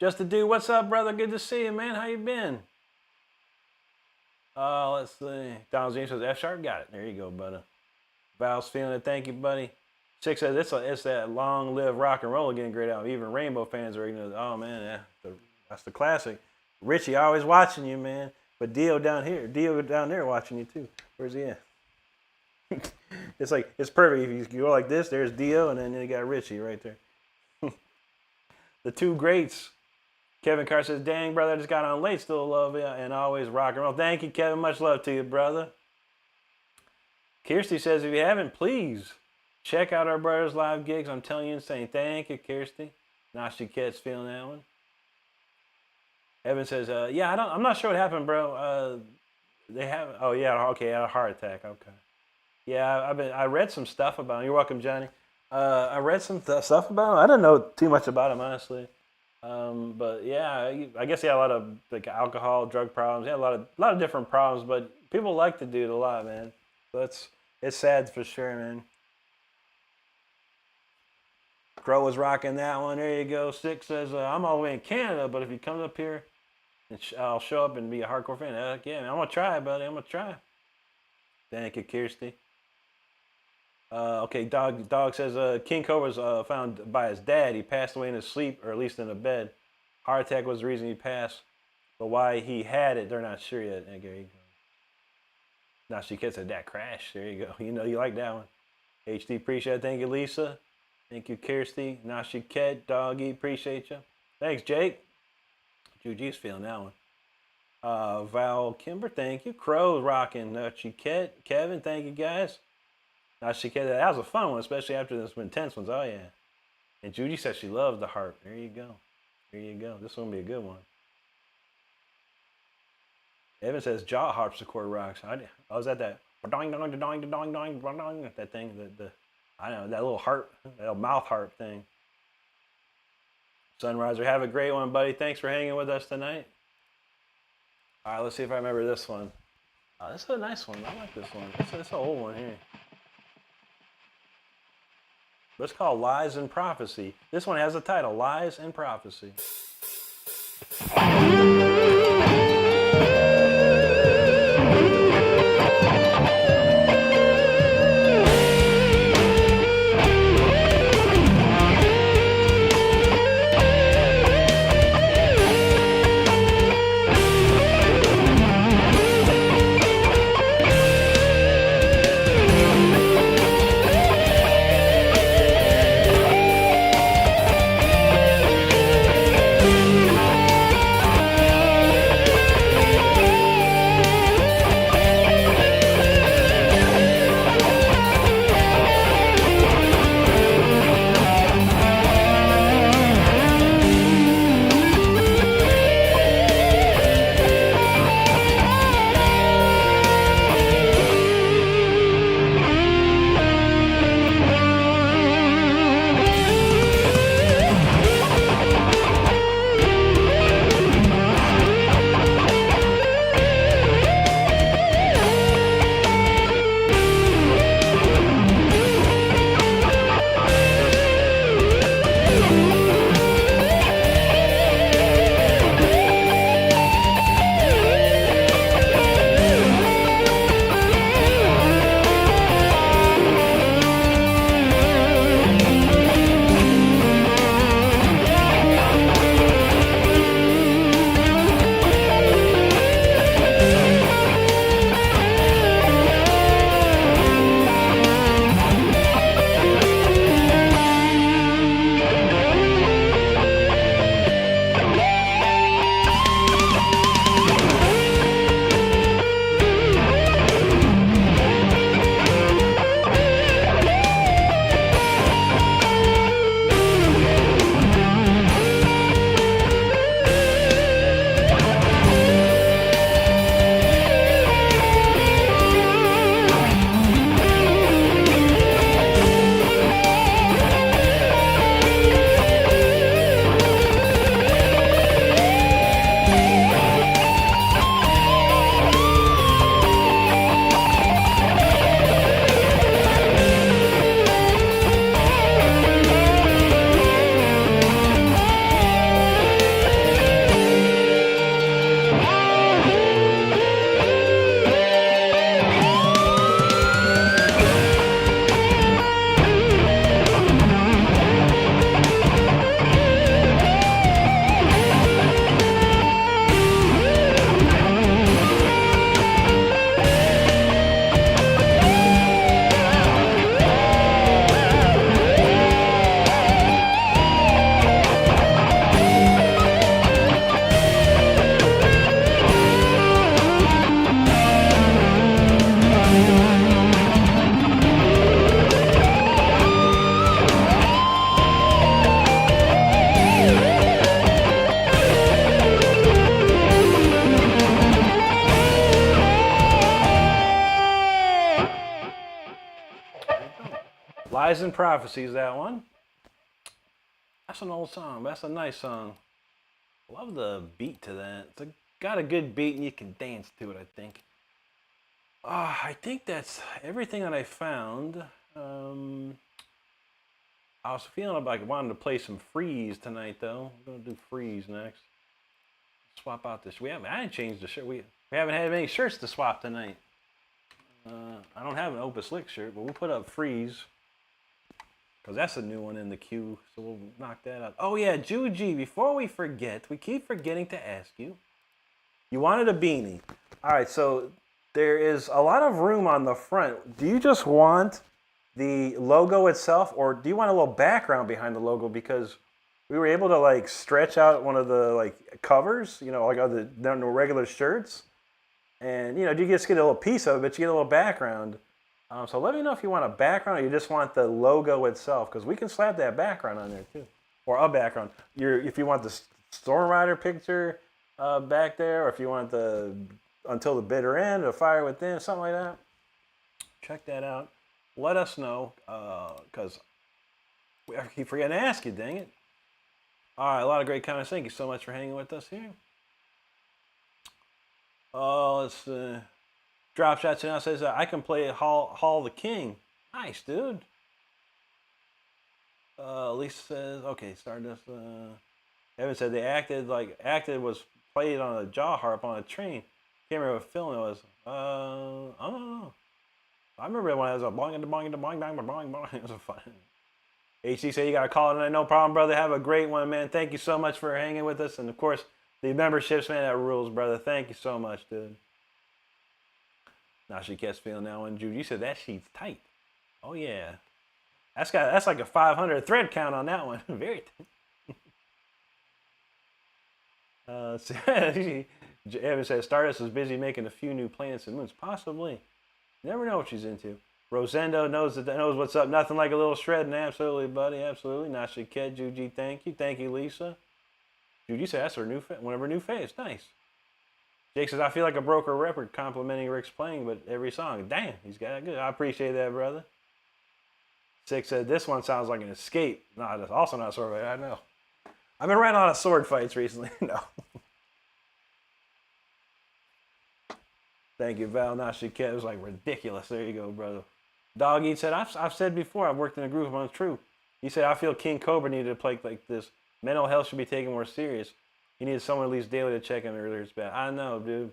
B: Just a dude, what's up, brother? Good to see you, man. How you been? Let's see. Donald James says, F sharp, got it. There you go, buddy. Val's feeling it. Thank you, buddy. Six says, it's that long live rock and roll again, great album. Even Rainbow fans are ignorant. Oh, man, that's the classic. Richie always watching you, man. But Dio down there watching you, too. Where's he at? It's like, it's perfect. If you go like this, there's Dio, and then you got Richie right there. The two greats. Kevin Carr says, dang, brother, I just got on late. Still love you and always rock and roll. Thank you, Kevin. Much love to you, brother. Kirsty says, if you haven't, please check out our brothers' live gigs. I'm telling you, insane. Thank you, Kirsty. Nashi Cat's feeling that one. Evan says, yeah, I'm not sure what happened, bro. They have, oh, yeah, okay, had a heart attack. Okay. Yeah, I read some stuff about him. You're welcome, Johnny. I read some stuff about him. I didn't know too much about him, honestly. But yeah, I guess he had a lot of like alcohol, drug problems. He had a lot of different problems, but people like the dude a lot, man. So it's sad for sure, man. Crow was rocking that one. There you go. Six says, I'm all the way in Canada, but if he comes up here, I'll show up and be a hardcore fan. Heck yeah, man. I'm gonna try, buddy. I'm gonna try. Thank you, Kirsty. Okay, Dog says King Cobra was found by his dad. He passed away in his sleep, or at least in a bed. Heart attack was the reason he passed, but why he had it, they're not sure yet. There you go. Now she gets a that crash. There you go. You know you like that one. HD appreciate it. Thank you, Lisa. Thank you, Kirsty. Nashi Ket, Doggy, appreciate you. Thanks, Jake. Juji's feeling that one. Val Kimber, thank you. Crow rocking. Nashi Ket, Kevin, thank you guys. Nashi Ket, that was a fun one, especially after those intense ones. Oh yeah. And Judy says she loves the harp. There you go. There you go. This one will be a good one. Evan says jaw harpsichord rocks. I was at that that thing, I don't know, that little harp, that little mouth harp thing. Sunriser, have a great one, buddy. Thanks for hanging with us tonight. All right, let's see if I remember this one. Oh, this is a nice one. I like this one. It's an old one here. It's called Lies and Prophecy. This one has a title, Lies and Prophecy. Lies and Prophecies, that one. That's an old song. That's a nice song. Love the beat to that. It's got a good beat and you can dance to it, I think. I think that's everything that I found. I was feeling like I wanted to play some Freeze tonight, though. I'm going to do Freeze next. Swap out this. I didn't change the shirt. We haven't had any shirts to swap tonight. I don't have an Opus Slick shirt, but we'll put up Freeze. Because that's a new one in the queue, so we'll knock that out. Oh, yeah, Juji, before we forget, we keep forgetting to ask you. You wanted a beanie. All right, so there is a lot of room on the front. Do you just want the logo itself, or do you want a little background behind the logo? Because we were able to like stretch out one of the like covers, you know, like other the regular shirts, and you know, you just get a little piece of it, but you get a little background. So let me know if you want a background or you just want the logo itself, because we can slap that background on there too, or a background. If you want the Storm Rider picture back there, or if you want the Until the Bitter End or Fire Within, something like that. Check that out. Let us know, because I keep forgetting to ask you, dang it. All right, a lot of great comments. Thank you so much for hanging with us here. Let's Drop Shots now says, I can play Hall the King. Nice, dude. Lisa says, okay, Stardust. Evan said they acted was played on a jaw harp on a train. Can't remember what film it was. I don't know. I remember when it was a boing and boing and boing bang boing boing. It was a fun. HC said you got to call it tonight. No problem, brother. Have a great one, man. Thank you so much for hanging with us, and of course the memberships, man. That rules, brother. Thank you so much, dude. Now she gets feeling that one, Jude. You said that sheet's tight. Oh yeah, that's like a 500 thread count on that one. Very tight. Evan says Stardust is busy making a few new planets and moons. Possibly. Never know what she's into. Rosendo knows what's up. Nothing like a little shredding. Absolutely, buddy. Absolutely. Nasha Ked, Juji, thank you. Thank you, Lisa. Juji said that's one of her new faves. Nice. Jake says, I feel like a broker record complimenting Rick's playing, but every song. Damn, he's got it good. I appreciate that, brother. Six said, this one sounds like an escape. No, that's also not a sword fight. I know. I've been writing a lot of sword fights recently. No. Thank you, Val. Now she kept. It was like ridiculous. There you go, brother. Dog Eat said, I've said before, I've worked in a group, but it's true. He said, I feel King Cobra needed to play like this. Mental health should be taken more serious. He needed someone at least daily to check him earlier. It's bad. I know, dude.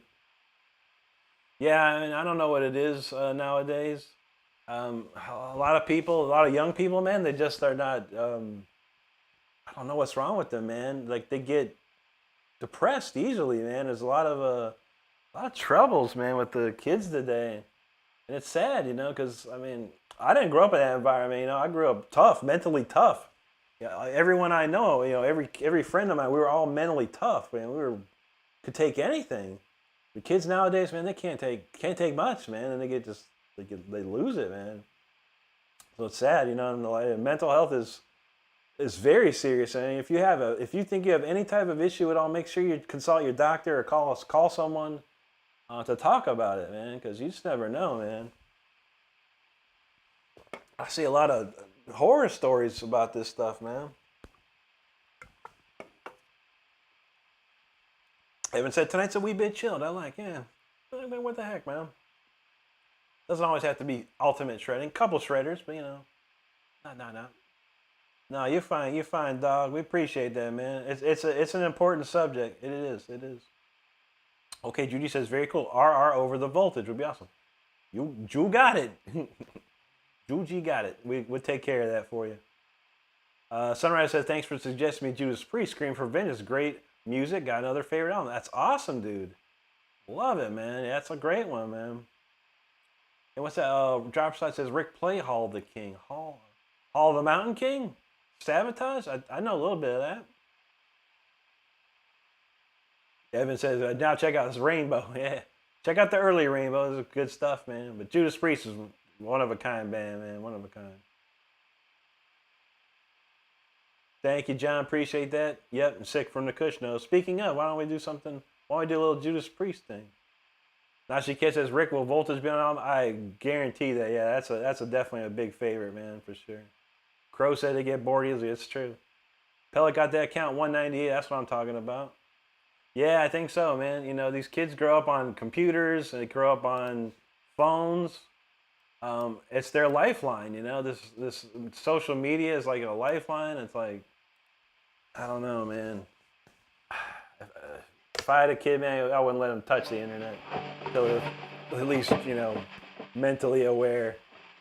B: Yeah, I mean, I don't know what it is nowadays. A lot of young people, man, they just are not, I don't know what's wrong with them, man. Like, they get depressed easily, man. There's a lot of troubles, man, with the kids today. And it's sad, you know, because, I mean, I didn't grow up in that environment, you know. I grew up tough, mentally tough. Yeah, everyone I know, you know, every friend of mine, we were all mentally tough, man. Could take anything. The kids nowadays, man, they can't take much, man, and they lose it, man. So it's sad, you know. And mental health is very serious. I mean, if you think you have any type of issue at all, make sure you consult your doctor or call someone to talk about it, man, because you just never know, man. I see a lot of horror stories about this stuff, man. Evan said tonight's a wee bit chilled. I like, yeah. What the heck, man? Doesn't always have to be ultimate shredding. Couple shredders, but you know, no. No, you're fine, dog. We appreciate that, man. It's an important subject. It is. Okay, Judy says very cool. RR over the voltage would be awesome. You got it. Juji got it. We'll take care of that for you. Sunrise says, thanks for suggesting me Judas Priest. Scream for Vengeance. Great music. Got another favorite album. That's awesome, dude. Love it, man. Yeah, that's a great one, man. And what's that? Drop Shot says, Rick play Hall the King. Hall the Mountain King? Sabotage? I know a little bit of that. Evan says, now check out this Rainbow. Yeah. Check out the early Rainbow. It's good stuff, man. But Judas Priest is one of a kind band, man. One of a kind. Thank you, John. Appreciate that. Yep, I'm sick from the Kush nose. Speaking of, why don't we do a little Judas Priest thing? Now she says Rick, will Voltage be on? I guarantee that. Yeah, that's definitely a big favorite, man, for sure. Crow said they get bored easily. It's true. Pellet got that count 198. That's what I'm talking about. Yeah, I think so, man. You know, these kids grow up on computers. They grow up on phones. It's their lifeline. You know, this social media is like a lifeline. It's like, I don't know, man. If I had a kid, man, I wouldn't let him touch the internet until at least, you know, mentally aware.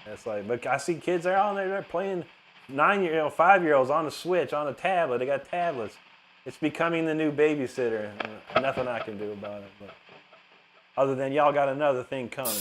B: It's like, but I see kids they're on there, they're playing 5-year-olds on the Switch, on a tablet. They got tablets. It's becoming the new babysitter. Nothing I can do about it. But other than y'all got another thing coming.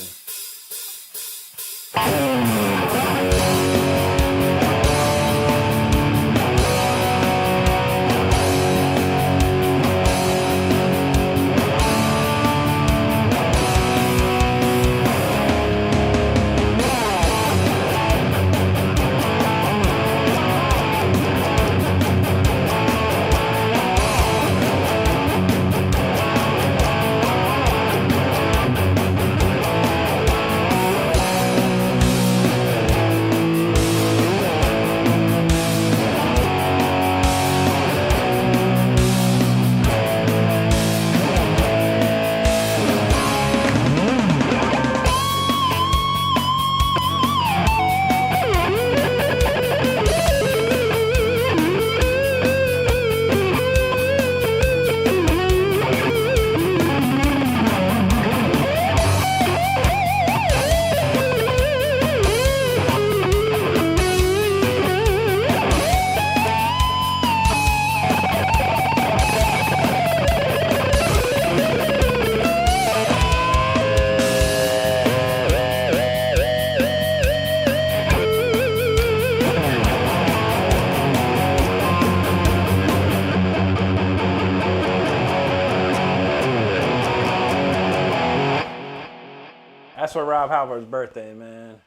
B: That's for Rob Halford's birthday, man.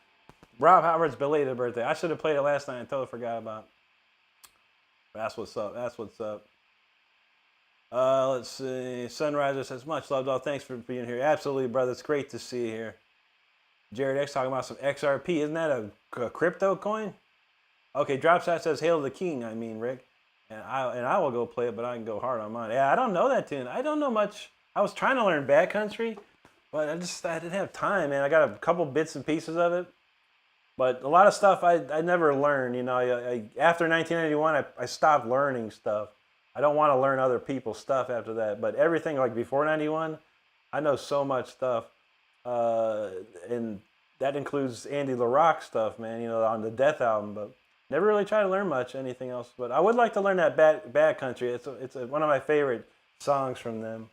B: Rob Halford's belated birthday. I should have played it last night and totally forgot about it. That's what's up. That's what's up. Let's see. Sunriser says, much love, dog. Thanks for being here. Absolutely, brother. It's great to see you here. Jared X talking about some XRP. Isn't that a crypto coin? Okay, Dropshot says, hail the king, I mean, Rick. And I will go play it, but I can go hard on mine. Yeah, I don't know that tune. I don't know much. I was trying to learn Backcountry, but I didn't have time, man. I got a couple bits and pieces of it. But a lot of stuff I never learned, you know. After 1991, I stopped learning stuff. I don't want to learn other people's stuff after that. But everything like before 91, I know so much stuff. And that includes Andy LaRock stuff, man, you know, on the Death album. But never really tried to learn much, anything else. But I would like to learn that Backcountry. It's one of my favorite songs from them.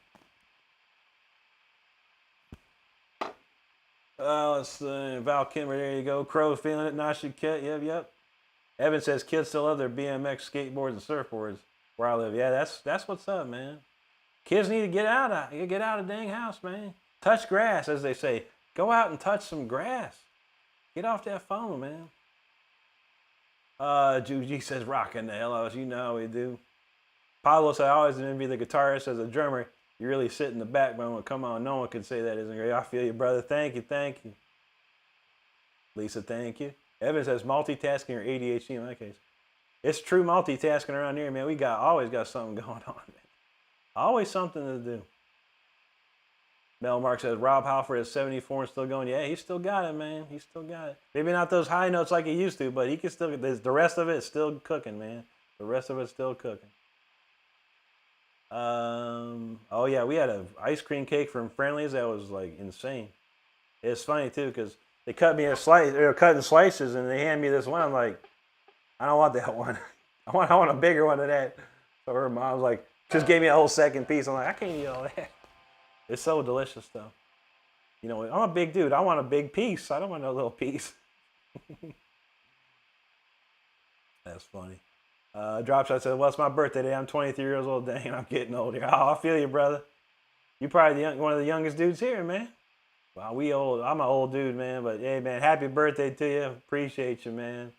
B: Let's see. Val Kimber, there you go. Crow feeling it. Nashi Kit, yep. Evan says kids still love their BMX, skateboards, and surfboards where I live. Yeah, that's what's up, man. Kids need to get out of dang house, man. Touch grass, as they say. Go out and touch some grass. Get off that phone, man. Juji says rockin' the hell out. You know how we do. Pablo said I always envy the guitarist as a drummer. You really sit in the backbone. Come on, no one can say that, isn't it? I feel you, brother. Thank you. Lisa, thank you. Evan says multitasking or ADHD in my case. It's true multitasking around here, man. We always got something going on, man. Always something to do. Mel Mark says Rob Halford is 74 and still going. Yeah, he still got it, man. He still got it. Maybe not those high notes like he used to, but he can still. The rest of it is still cooking, man. The rest of it's still cooking. Oh yeah, we had an ice cream cake from Friendly's that was like insane. It's funny too because they cut me cutting slices, and they hand me this one. I'm like, I don't want that one. I want a bigger one than that. So her mom's like, just gave me a whole second piece. I'm like, I can't eat all that. It's so delicious though. You know, I'm a big dude. I want a big piece. I don't want no little piece. That's funny. Dropshot said, well, it's my birthday today. I'm 23 years old. Dang, I'm getting older. Oh, I feel you, brother. You probably one of the youngest dudes here, man. Well, we old. I'm an old dude, man. But, hey, man, happy birthday to you. Appreciate you, man.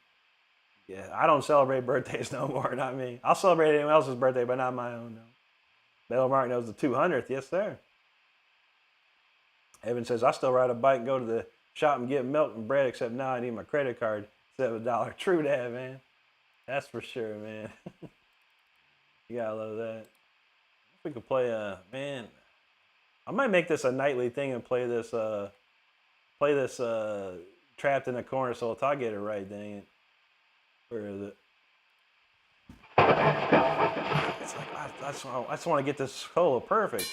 B: Yeah, I don't celebrate birthdays no more. Not me. I'll celebrate anyone else's birthday, but not my own, no. Bell Mark knows the 200th. Yes, sir. Evan says, I still ride a bike and go to the shop and get milk and bread, except now I need my credit card, $7. True that, man. That's for sure, man. You gotta love that. If we could play man, I might make this a nightly thing and play this Trapped in the Corner so until I get it right, dang it. Where is it? It's like, I just want to get this solo perfect.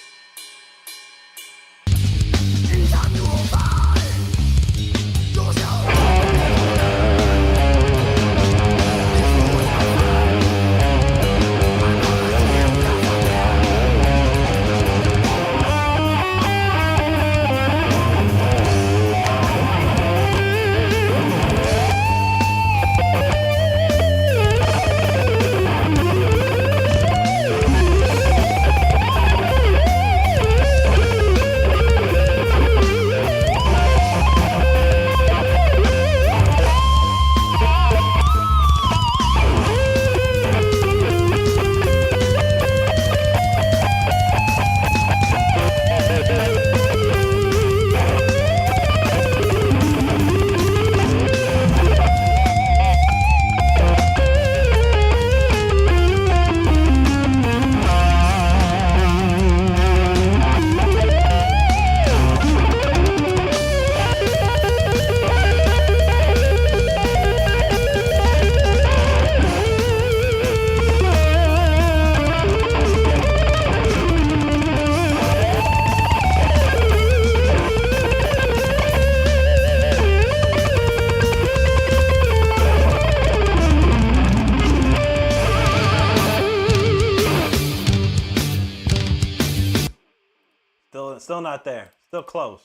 B: Still not there. Still close.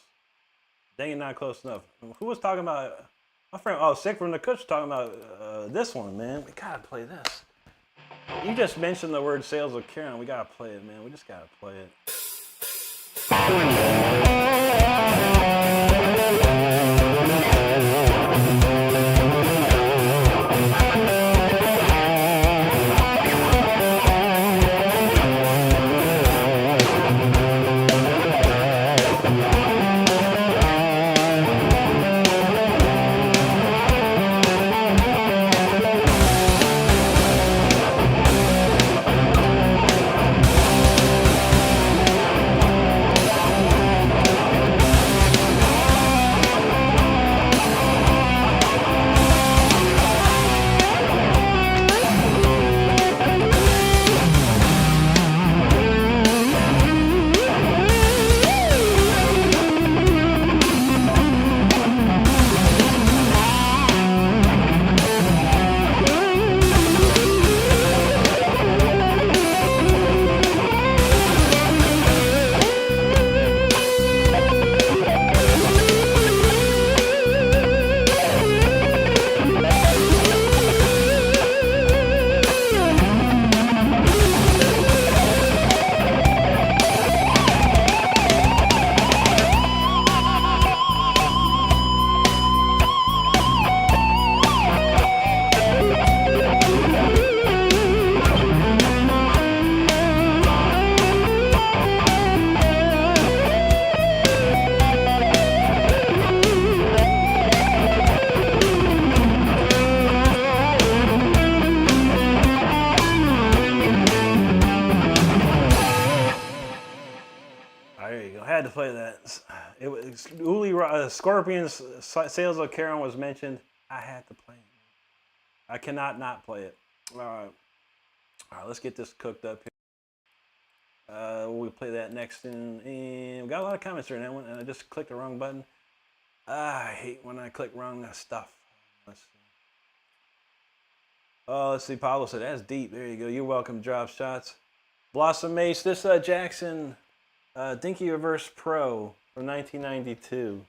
B: Dang it, not close enough. Who was talking about? My friend, Sick from the Kush was talking about this one, man. We gotta play this. You just mentioned the word Sales of Karen. We gotta play it, man. We just gotta play it. Had to play that. It was Scorpion's Sales of Karen was mentioned. I had to play it. I cannot not play it. All right, let's get this cooked up here. We'll play that next, and we got a lot of comments during that one, and I just clicked the wrong button. I hate when I click wrong stuff. Let's see. Oh, let's see. Pablo said that's deep. There you go. You're welcome. Drop shots. Blossom Mace. This Jackson. Dinky Reverse Pro from 1992.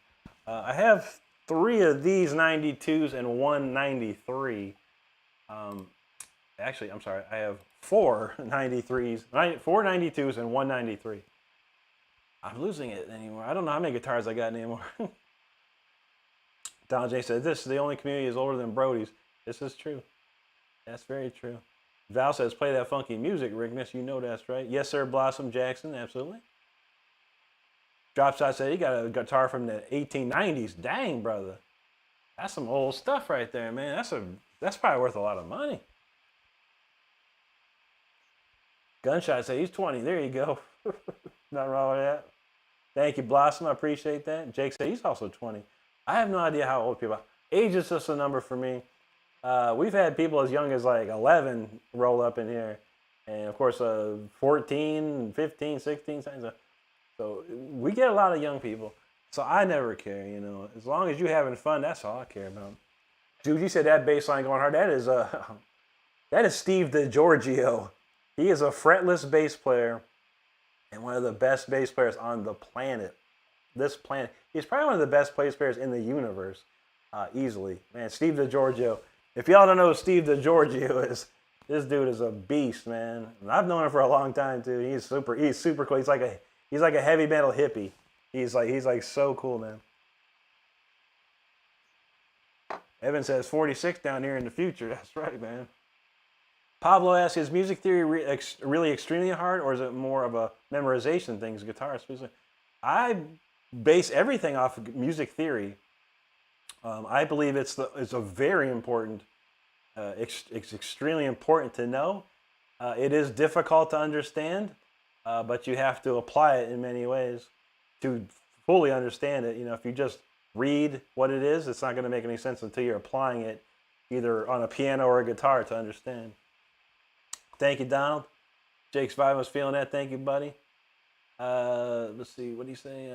B: I have 3 of these 92s and 1 93. Actually, I'm sorry. I have 4 93s, 4 92s and 1 93. I'm losing it anymore. I don't know how many guitars I got anymore. Donald J said, this is the only community is older than Brody's. This is true. That's very true. Val says, play that funky music, Rickness. You know that's right. Yes, sir, Blossom Jackson. Absolutely. Dropshot said he got a guitar from the 1890s. Dang, brother. That's some old stuff right there, man. That's probably worth a lot of money. Gunshot said he's 20. There you go. Nothing wrong with that. Thank you, Blossom. I appreciate that. Jake said he's also 20. I have no idea how old people are. Age is just a number for me. We've had people as young as like 11 roll up in here. And of course, 14, 15, 16. So we get a lot of young people. So I never care, you know. As long as you're having fun, that's all I care about. Dude, you said that bass line going hard. That is Steve DiGiorgio. He is a fretless bass player and one of the best bass players on the planet. This planet. He's probably one of the best bass players in the universe, easily. Man, Steve DiGiorgio. If y'all don't know who Steve DiGiorgio is, this dude is a beast, man. And I've known him for a long time too. He's super cool. He's like a heavy metal hippie. He's like so cool, man. Evan says 46 down here in the future. That's right, man. Pablo asks, is music theory really extremely hard, or is it more of a memorization thing as a guitarist? I base everything off of music theory. I believe it's a very important, it's extremely important to know. It is difficult to understand, but you have to apply it in many ways to fully understand it. You know, if you just read what it is, it's not going to make any sense until you're applying it either on a piano or a guitar to understand. Thank you, Donald. Jake's Vibe was feeling that. Thank you, buddy. Let's see. What do you say?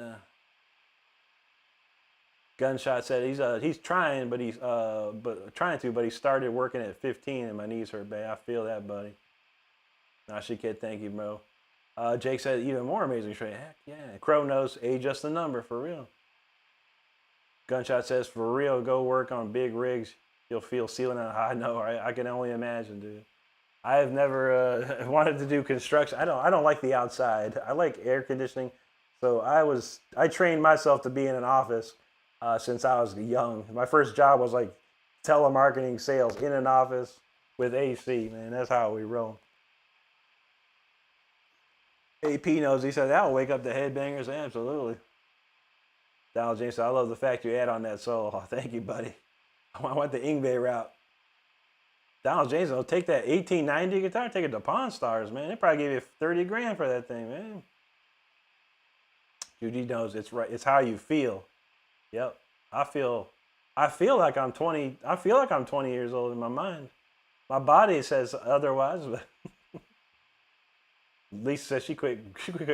B: Gunshot said he's trying, but he started working at 15 and my knees hurt bad. I feel that, buddy. Nashi Kid, thank you, bro. Jake said even more amazing straight. Heck yeah. Crow knows age just a number for real. Gunshot says for real, go work on big rigs. You'll feel ceiling out high. No, I can only imagine, dude. I have never wanted to do construction. I don't like the outside. I like air conditioning. So I trained myself to be in an office since I was young. My first job was like telemarketing sales in an office with AC, man. That's how we roll. AP knows. He said that'll wake up the headbangers. Absolutely. Donald James said, I love the fact you add on that solo. Oh, thank you, buddy. I went the Ingve route. Donald James will take that 1890 guitar, take it to Pawn Stars, man. They probably gave you 30 grand for that thing, man. Judy knows it's right. It's how you feel. Yep. I feel like I'm 20. I feel like I'm 20 years old in my mind. My body says otherwise, but Lisa says she quit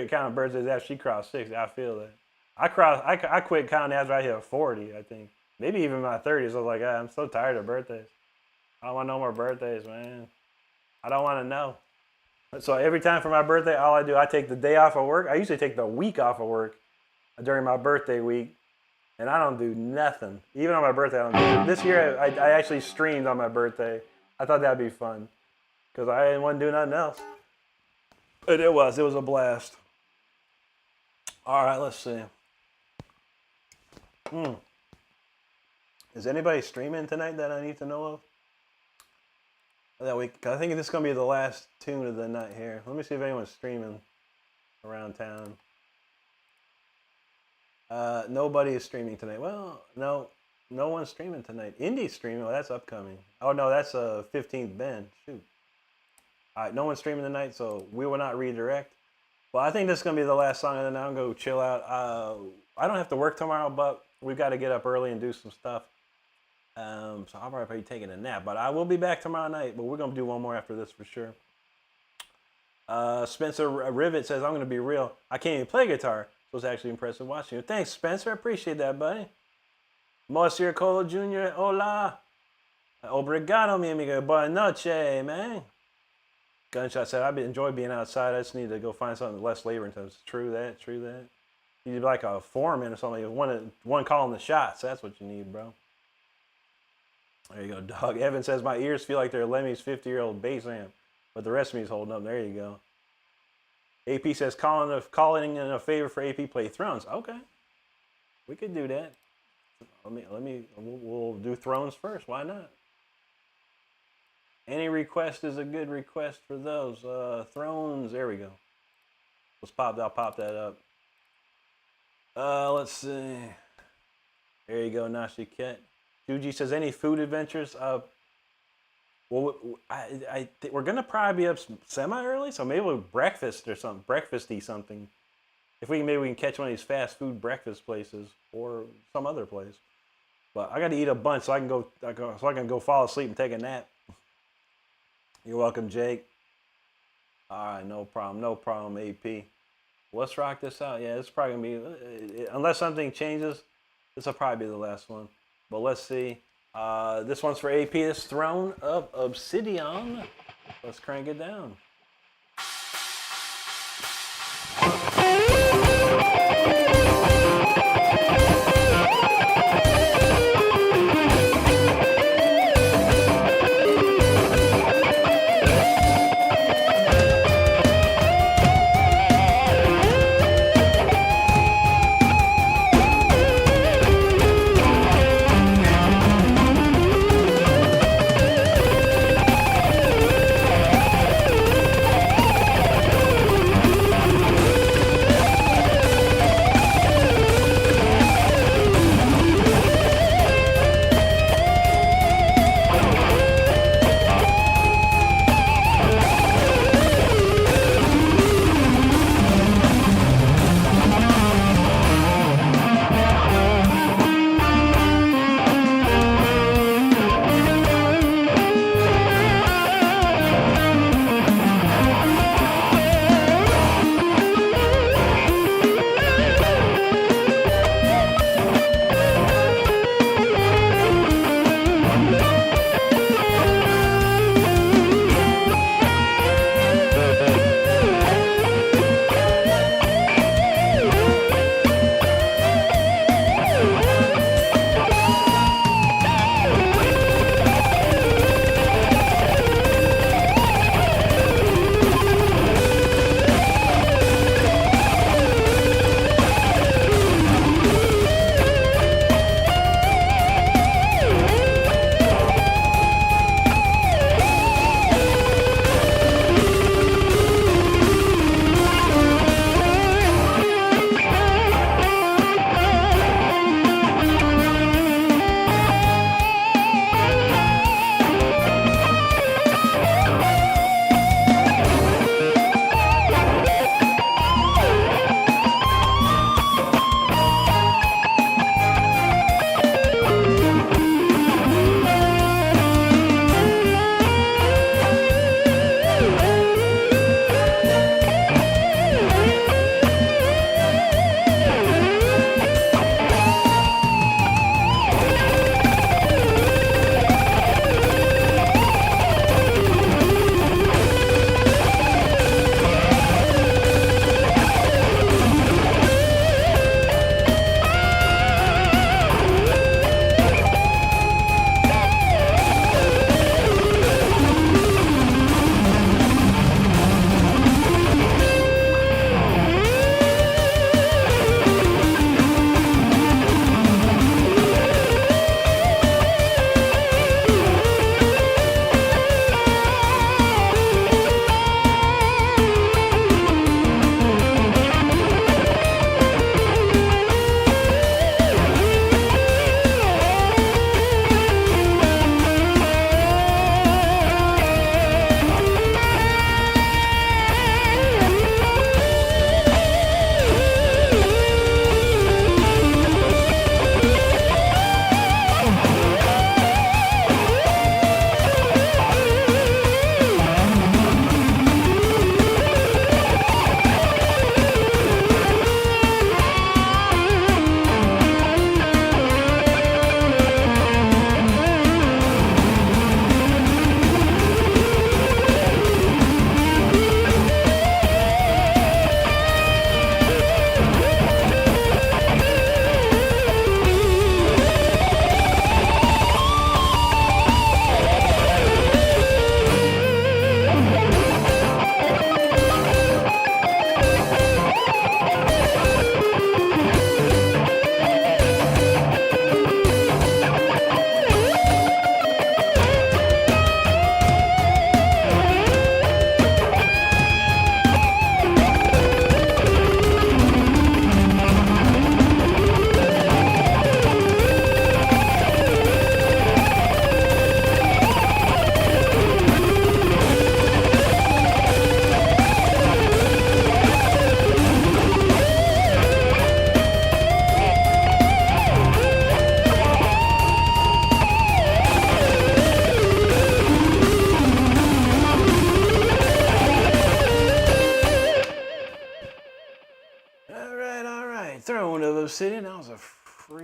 B: counting birthdays after she crossed 60. I feel that. I quit counting after I hit 40, I think. Maybe even my 30s. I was like, I'm so tired of birthdays. I don't want no more birthdays, man. I don't want to know. So every time for my birthday, all I do, I take the day off of work. I usually take the week off of work during my birthday week, and I don't do nothing. Even on my birthday, I don't do. This year, I actually streamed on my birthday. I thought that'd be fun because I didn't want to do nothing else. But it was a blast. All right, let's see. Is anybody streaming tonight that I need to know of? That week, I think this is gonna be the last tune of the night here. Let me see if anyone's streaming around town. Nobody is streaming tonight. Well, no one's streaming tonight. Indie's streaming. Well, that's upcoming. Oh no, that's 15th Ben. Shoot. All right, no one's streaming tonight, so we will not redirect. Well, I think this is gonna be the last song of the night. I'm gonna go chill out. I don't have to work tomorrow, but we've got to get up early and do some stuff. So I'll probably be taking a nap, but I will be back tomorrow night. But we're gonna do one more after this for sure. Spencer Rivet says, "I'm gonna be real. I can't even play guitar, so it's actually impressive watching you." Thanks, Spencer. I appreciate that, buddy. Monsieur Colo Jr. Hola. Obrigado, mi amigo. Buenas noches, man. Gunshot said, "I enjoy being outside. I just need to go find something less labor intensive." True that. You need like a foreman or something. One calling the shots. That's what you need, bro. There you go, dog. Evan says, my ears feel like they're Lemmy's 50-year-old bass amp, but the rest of me is holding up. There you go. AP says, calling in a favor for AP play Thrones. Okay. We could do that. We'll do Thrones first. Why not? Any request is a good request for those. Thrones, there we go. I'll pop that up. Let's see. There you go, Nashiket. Juji says, any food adventures? Well, we're gonna probably be up semi early, so maybe we'll breakfast or something, breakfasty something. If we can, maybe we can catch one of these fast food breakfast places or some other place. But I got to eat a bunch so I can go fall asleep and take a nap. You're welcome, Jake. All right, no problem, AP. Let's rock this out. Yeah, it's probably gonna be, unless something changes, this will probably be the last one. But let's see. This one's for AP. This Throne of Obsidian. Let's crank it down.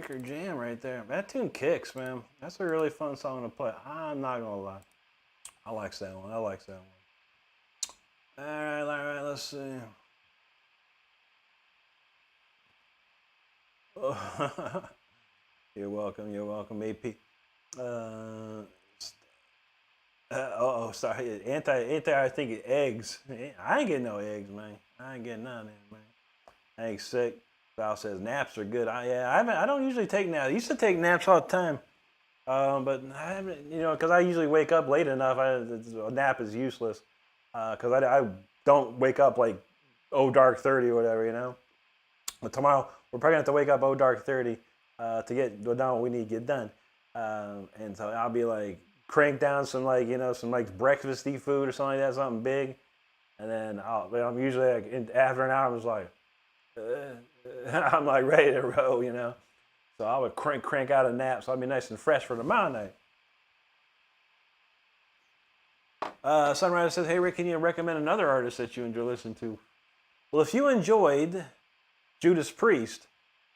B: Anchor Jam right there. That tune kicks, man. That's a really fun song to play. I'm not gonna lie. I like that one. I like that one. All right, let's see. You're welcome, AP. Sorry. I think eggs. I ain't getting no eggs, man. I ain't getting none, man. I ain't sick. Val says naps are good. I don't usually take naps. I used to take naps all the time, but I haven't. Because I usually wake up late enough. A nap is useless because I don't wake up like dark 30 or whatever. But tomorrow we're probably gonna have to wake up dark 30 to get done what we need to get done, and so I'll be like crank down some some breakfasty food or something like that, something big, and then I'm usually after an hour I'm just like. I'm like ready to roll. So I would crank out a nap, so I'd be nice and fresh for tomorrow night. Sunrise says, "Hey Rick, can you recommend another artist that you enjoy listening to?" Well, if you enjoyed Judas Priest,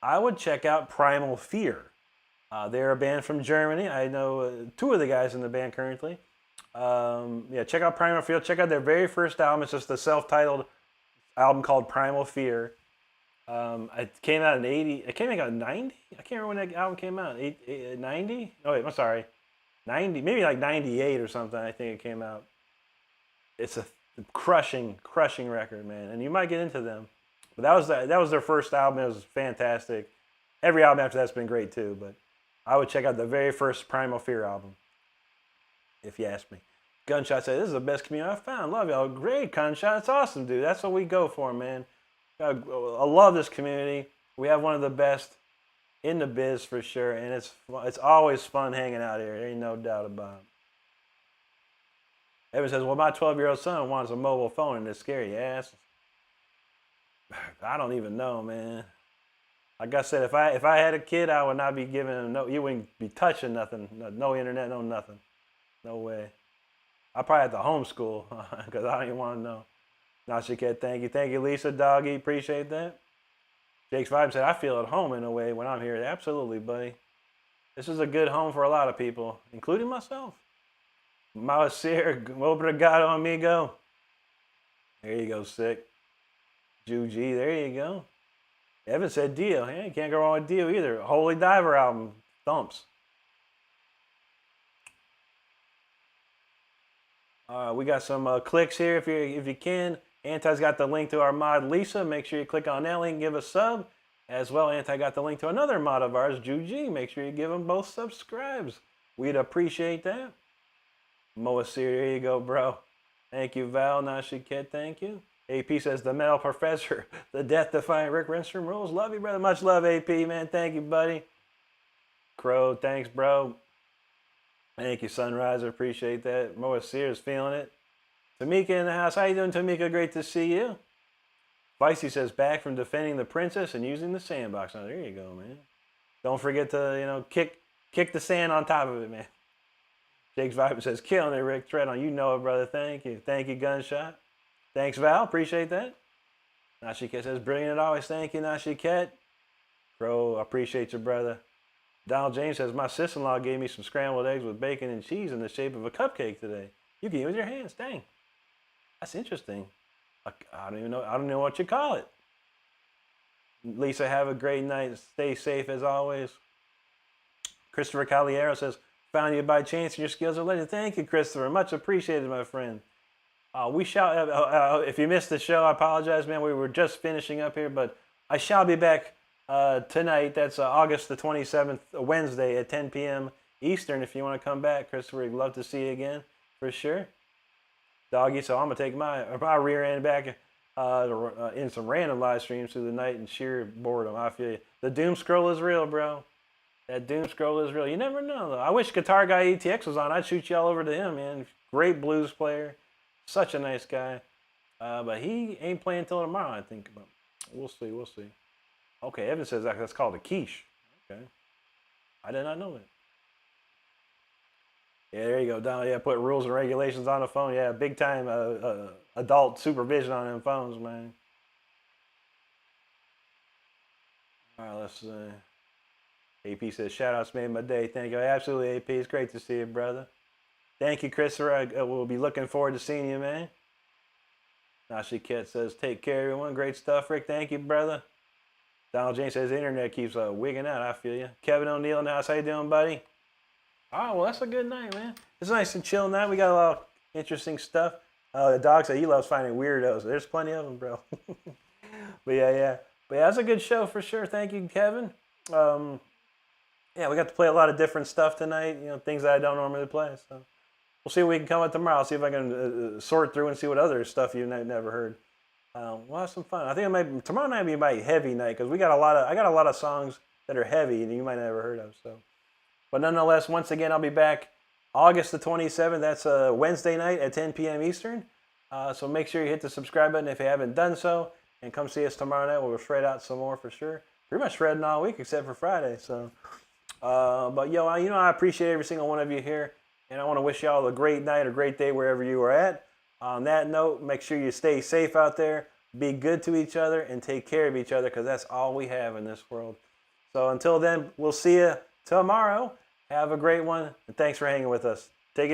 B: I would check out Primal Fear. They're a band from Germany. I know two of the guys in the band currently. Check out Primal Fear. Check out their very first album. It's just a self-titled album called Primal Fear. It came out in 80. It came out in 90. I can't remember when that album came out. 90? Oh wait, I'm sorry. 90, maybe like 98 or something. I think it came out. It's a crushing record, man. And you might get into them. But that was their first album. It was fantastic. Every album after that's been great too. But I would check out the very first Primal Fear album, if you ask me. Gunshot said, "This is the best community I've found. Love y'all. Great, Gunshot. It's awesome, dude. That's what we go for, man. I love this community. We have one of the best in the biz for sure, and it's always fun hanging out here. There ain't no doubt about it." Evan says, "Well, my 12-year-old son wants a mobile phone, and it's scary." Yes. I don't even know, man. Like I said, if I had a kid, I would not be giving him no. You wouldn't be touching nothing. No internet, no nothing. No way. I probably have to homeschool because I don't even want to know. Nashikette, thank you, Lisa, doggy, appreciate that. Jake's Vibe said, "I feel at home in a way when I'm here." Absolutely, buddy. This is a good home for a lot of people, including myself. Malasir, obrigado, amigo. There you go, sick. Juji, there you go. Evan said Dio. Yeah, you can't go wrong with Dio either. Holy Diver album, thumps. We got some clicks here if you can. Anti's got the link to our mod Lisa. Make sure you click on that link and give a sub. As well, Anti got the link to another mod of ours, Juji. Make sure you give them both subscribes. We'd appreciate that. Moasir, here you go, bro. Thank you, Val. Nashikette, thank you. AP says, "The Metal Professor, the death-defying Rick Renstrom rules." Love you, brother. Much love, AP, man. Thank you, buddy. Crow, thanks, bro. Thank you, Sunriser. Appreciate that. Moasir is feeling it. Tamika in the house. How you doing, Tamika? Great to see you. Vicey says, "Back from defending the princess and using the sandbox." Oh, there you go, man. Don't forget to, kick the sand on top of it, man. Jake's Vibe says, "Killing it, Rick. Tread on. You know it, brother. Thank you. Thank you, Gunshot." Thanks, Val. Appreciate that. Nashikette says, "Brilliant always." Thank you, Nashikette. Bro, appreciate you, brother. Donald James says, "My sister-in-law gave me some scrambled eggs with bacon and cheese in the shape of a cupcake today. You can eat with your hands. Dang. That's interesting. I don't even know. I don't know what you call it." Lisa, have a great night. Stay safe as always. Christopher Caliero says, "Found you by chance and your skills are legend." Thank you, Christopher. Much appreciated, my friend. If you missed the show, I apologize, man. We were just finishing up here, but I shall be back tonight. That's August the 27th, Wednesday at 10 p.m. Eastern. If you want to come back, Christopher, we'd love to see you again for sure. Doggy, so I'm gonna take my rear end back in some random live streams through the night and sheer boredom. I feel you. The doom scroll is real, bro. That doom scroll is real. You never know, though. I wish Guitar Guy ETX was on. I'd shoot you all over to him, man. Great blues player. Such a nice guy. But he ain't playing till tomorrow, I think. But we'll see. Okay, Evan says that's called a quiche. Okay. I did not know that. Yeah, there you go, Don. Yeah, put rules and regulations on the phone. Yeah, big time adult supervision on them phones, man. All right, let's see. AP says, shout outs made my day. Thank you. Absolutely, AP. It's great to see you, brother. Thank you, Christopher. I will be looking forward to seeing you, man. Nashi Kit says, take care, everyone. Great stuff, Rick. Thank you, brother. Donald James says, the internet keeps wigging out. I feel you. Kevin O'Neill in the house. How you doing, buddy? Oh, well, that's a good night, man. It's a nice and chill night. We got a lot of interesting stuff. The dog said he loves finding weirdos. There's plenty of them, bro. But yeah. But yeah, that's a good show for sure. Thank you, Kevin. Yeah, we got to play a lot of different stuff tonight. You know, things that I don't normally play. So we'll see what we can come up tomorrow. I'll see if I can sort through and see what other stuff you've never heard. We'll have some fun. I think tomorrow night will be my heavy night because I got a lot of songs that are heavy and you might have never heard of. So, but nonetheless, once again, I'll be back August the 27th. That's a Wednesday night at 10 p.m. Eastern. So make sure you hit the subscribe button if you haven't done so, and come see us tomorrow night. We'll shred out some more for sure. Pretty much shredding all week except for Friday. So, but yo, I appreciate every single one of you here, and I want to wish y'all a great night or great day wherever you are at. On that note, make sure you stay safe out there, be good to each other, and take care of each other because that's all we have in this world. So until then, we'll see you tomorrow. Have a great one, and thanks for hanging with us.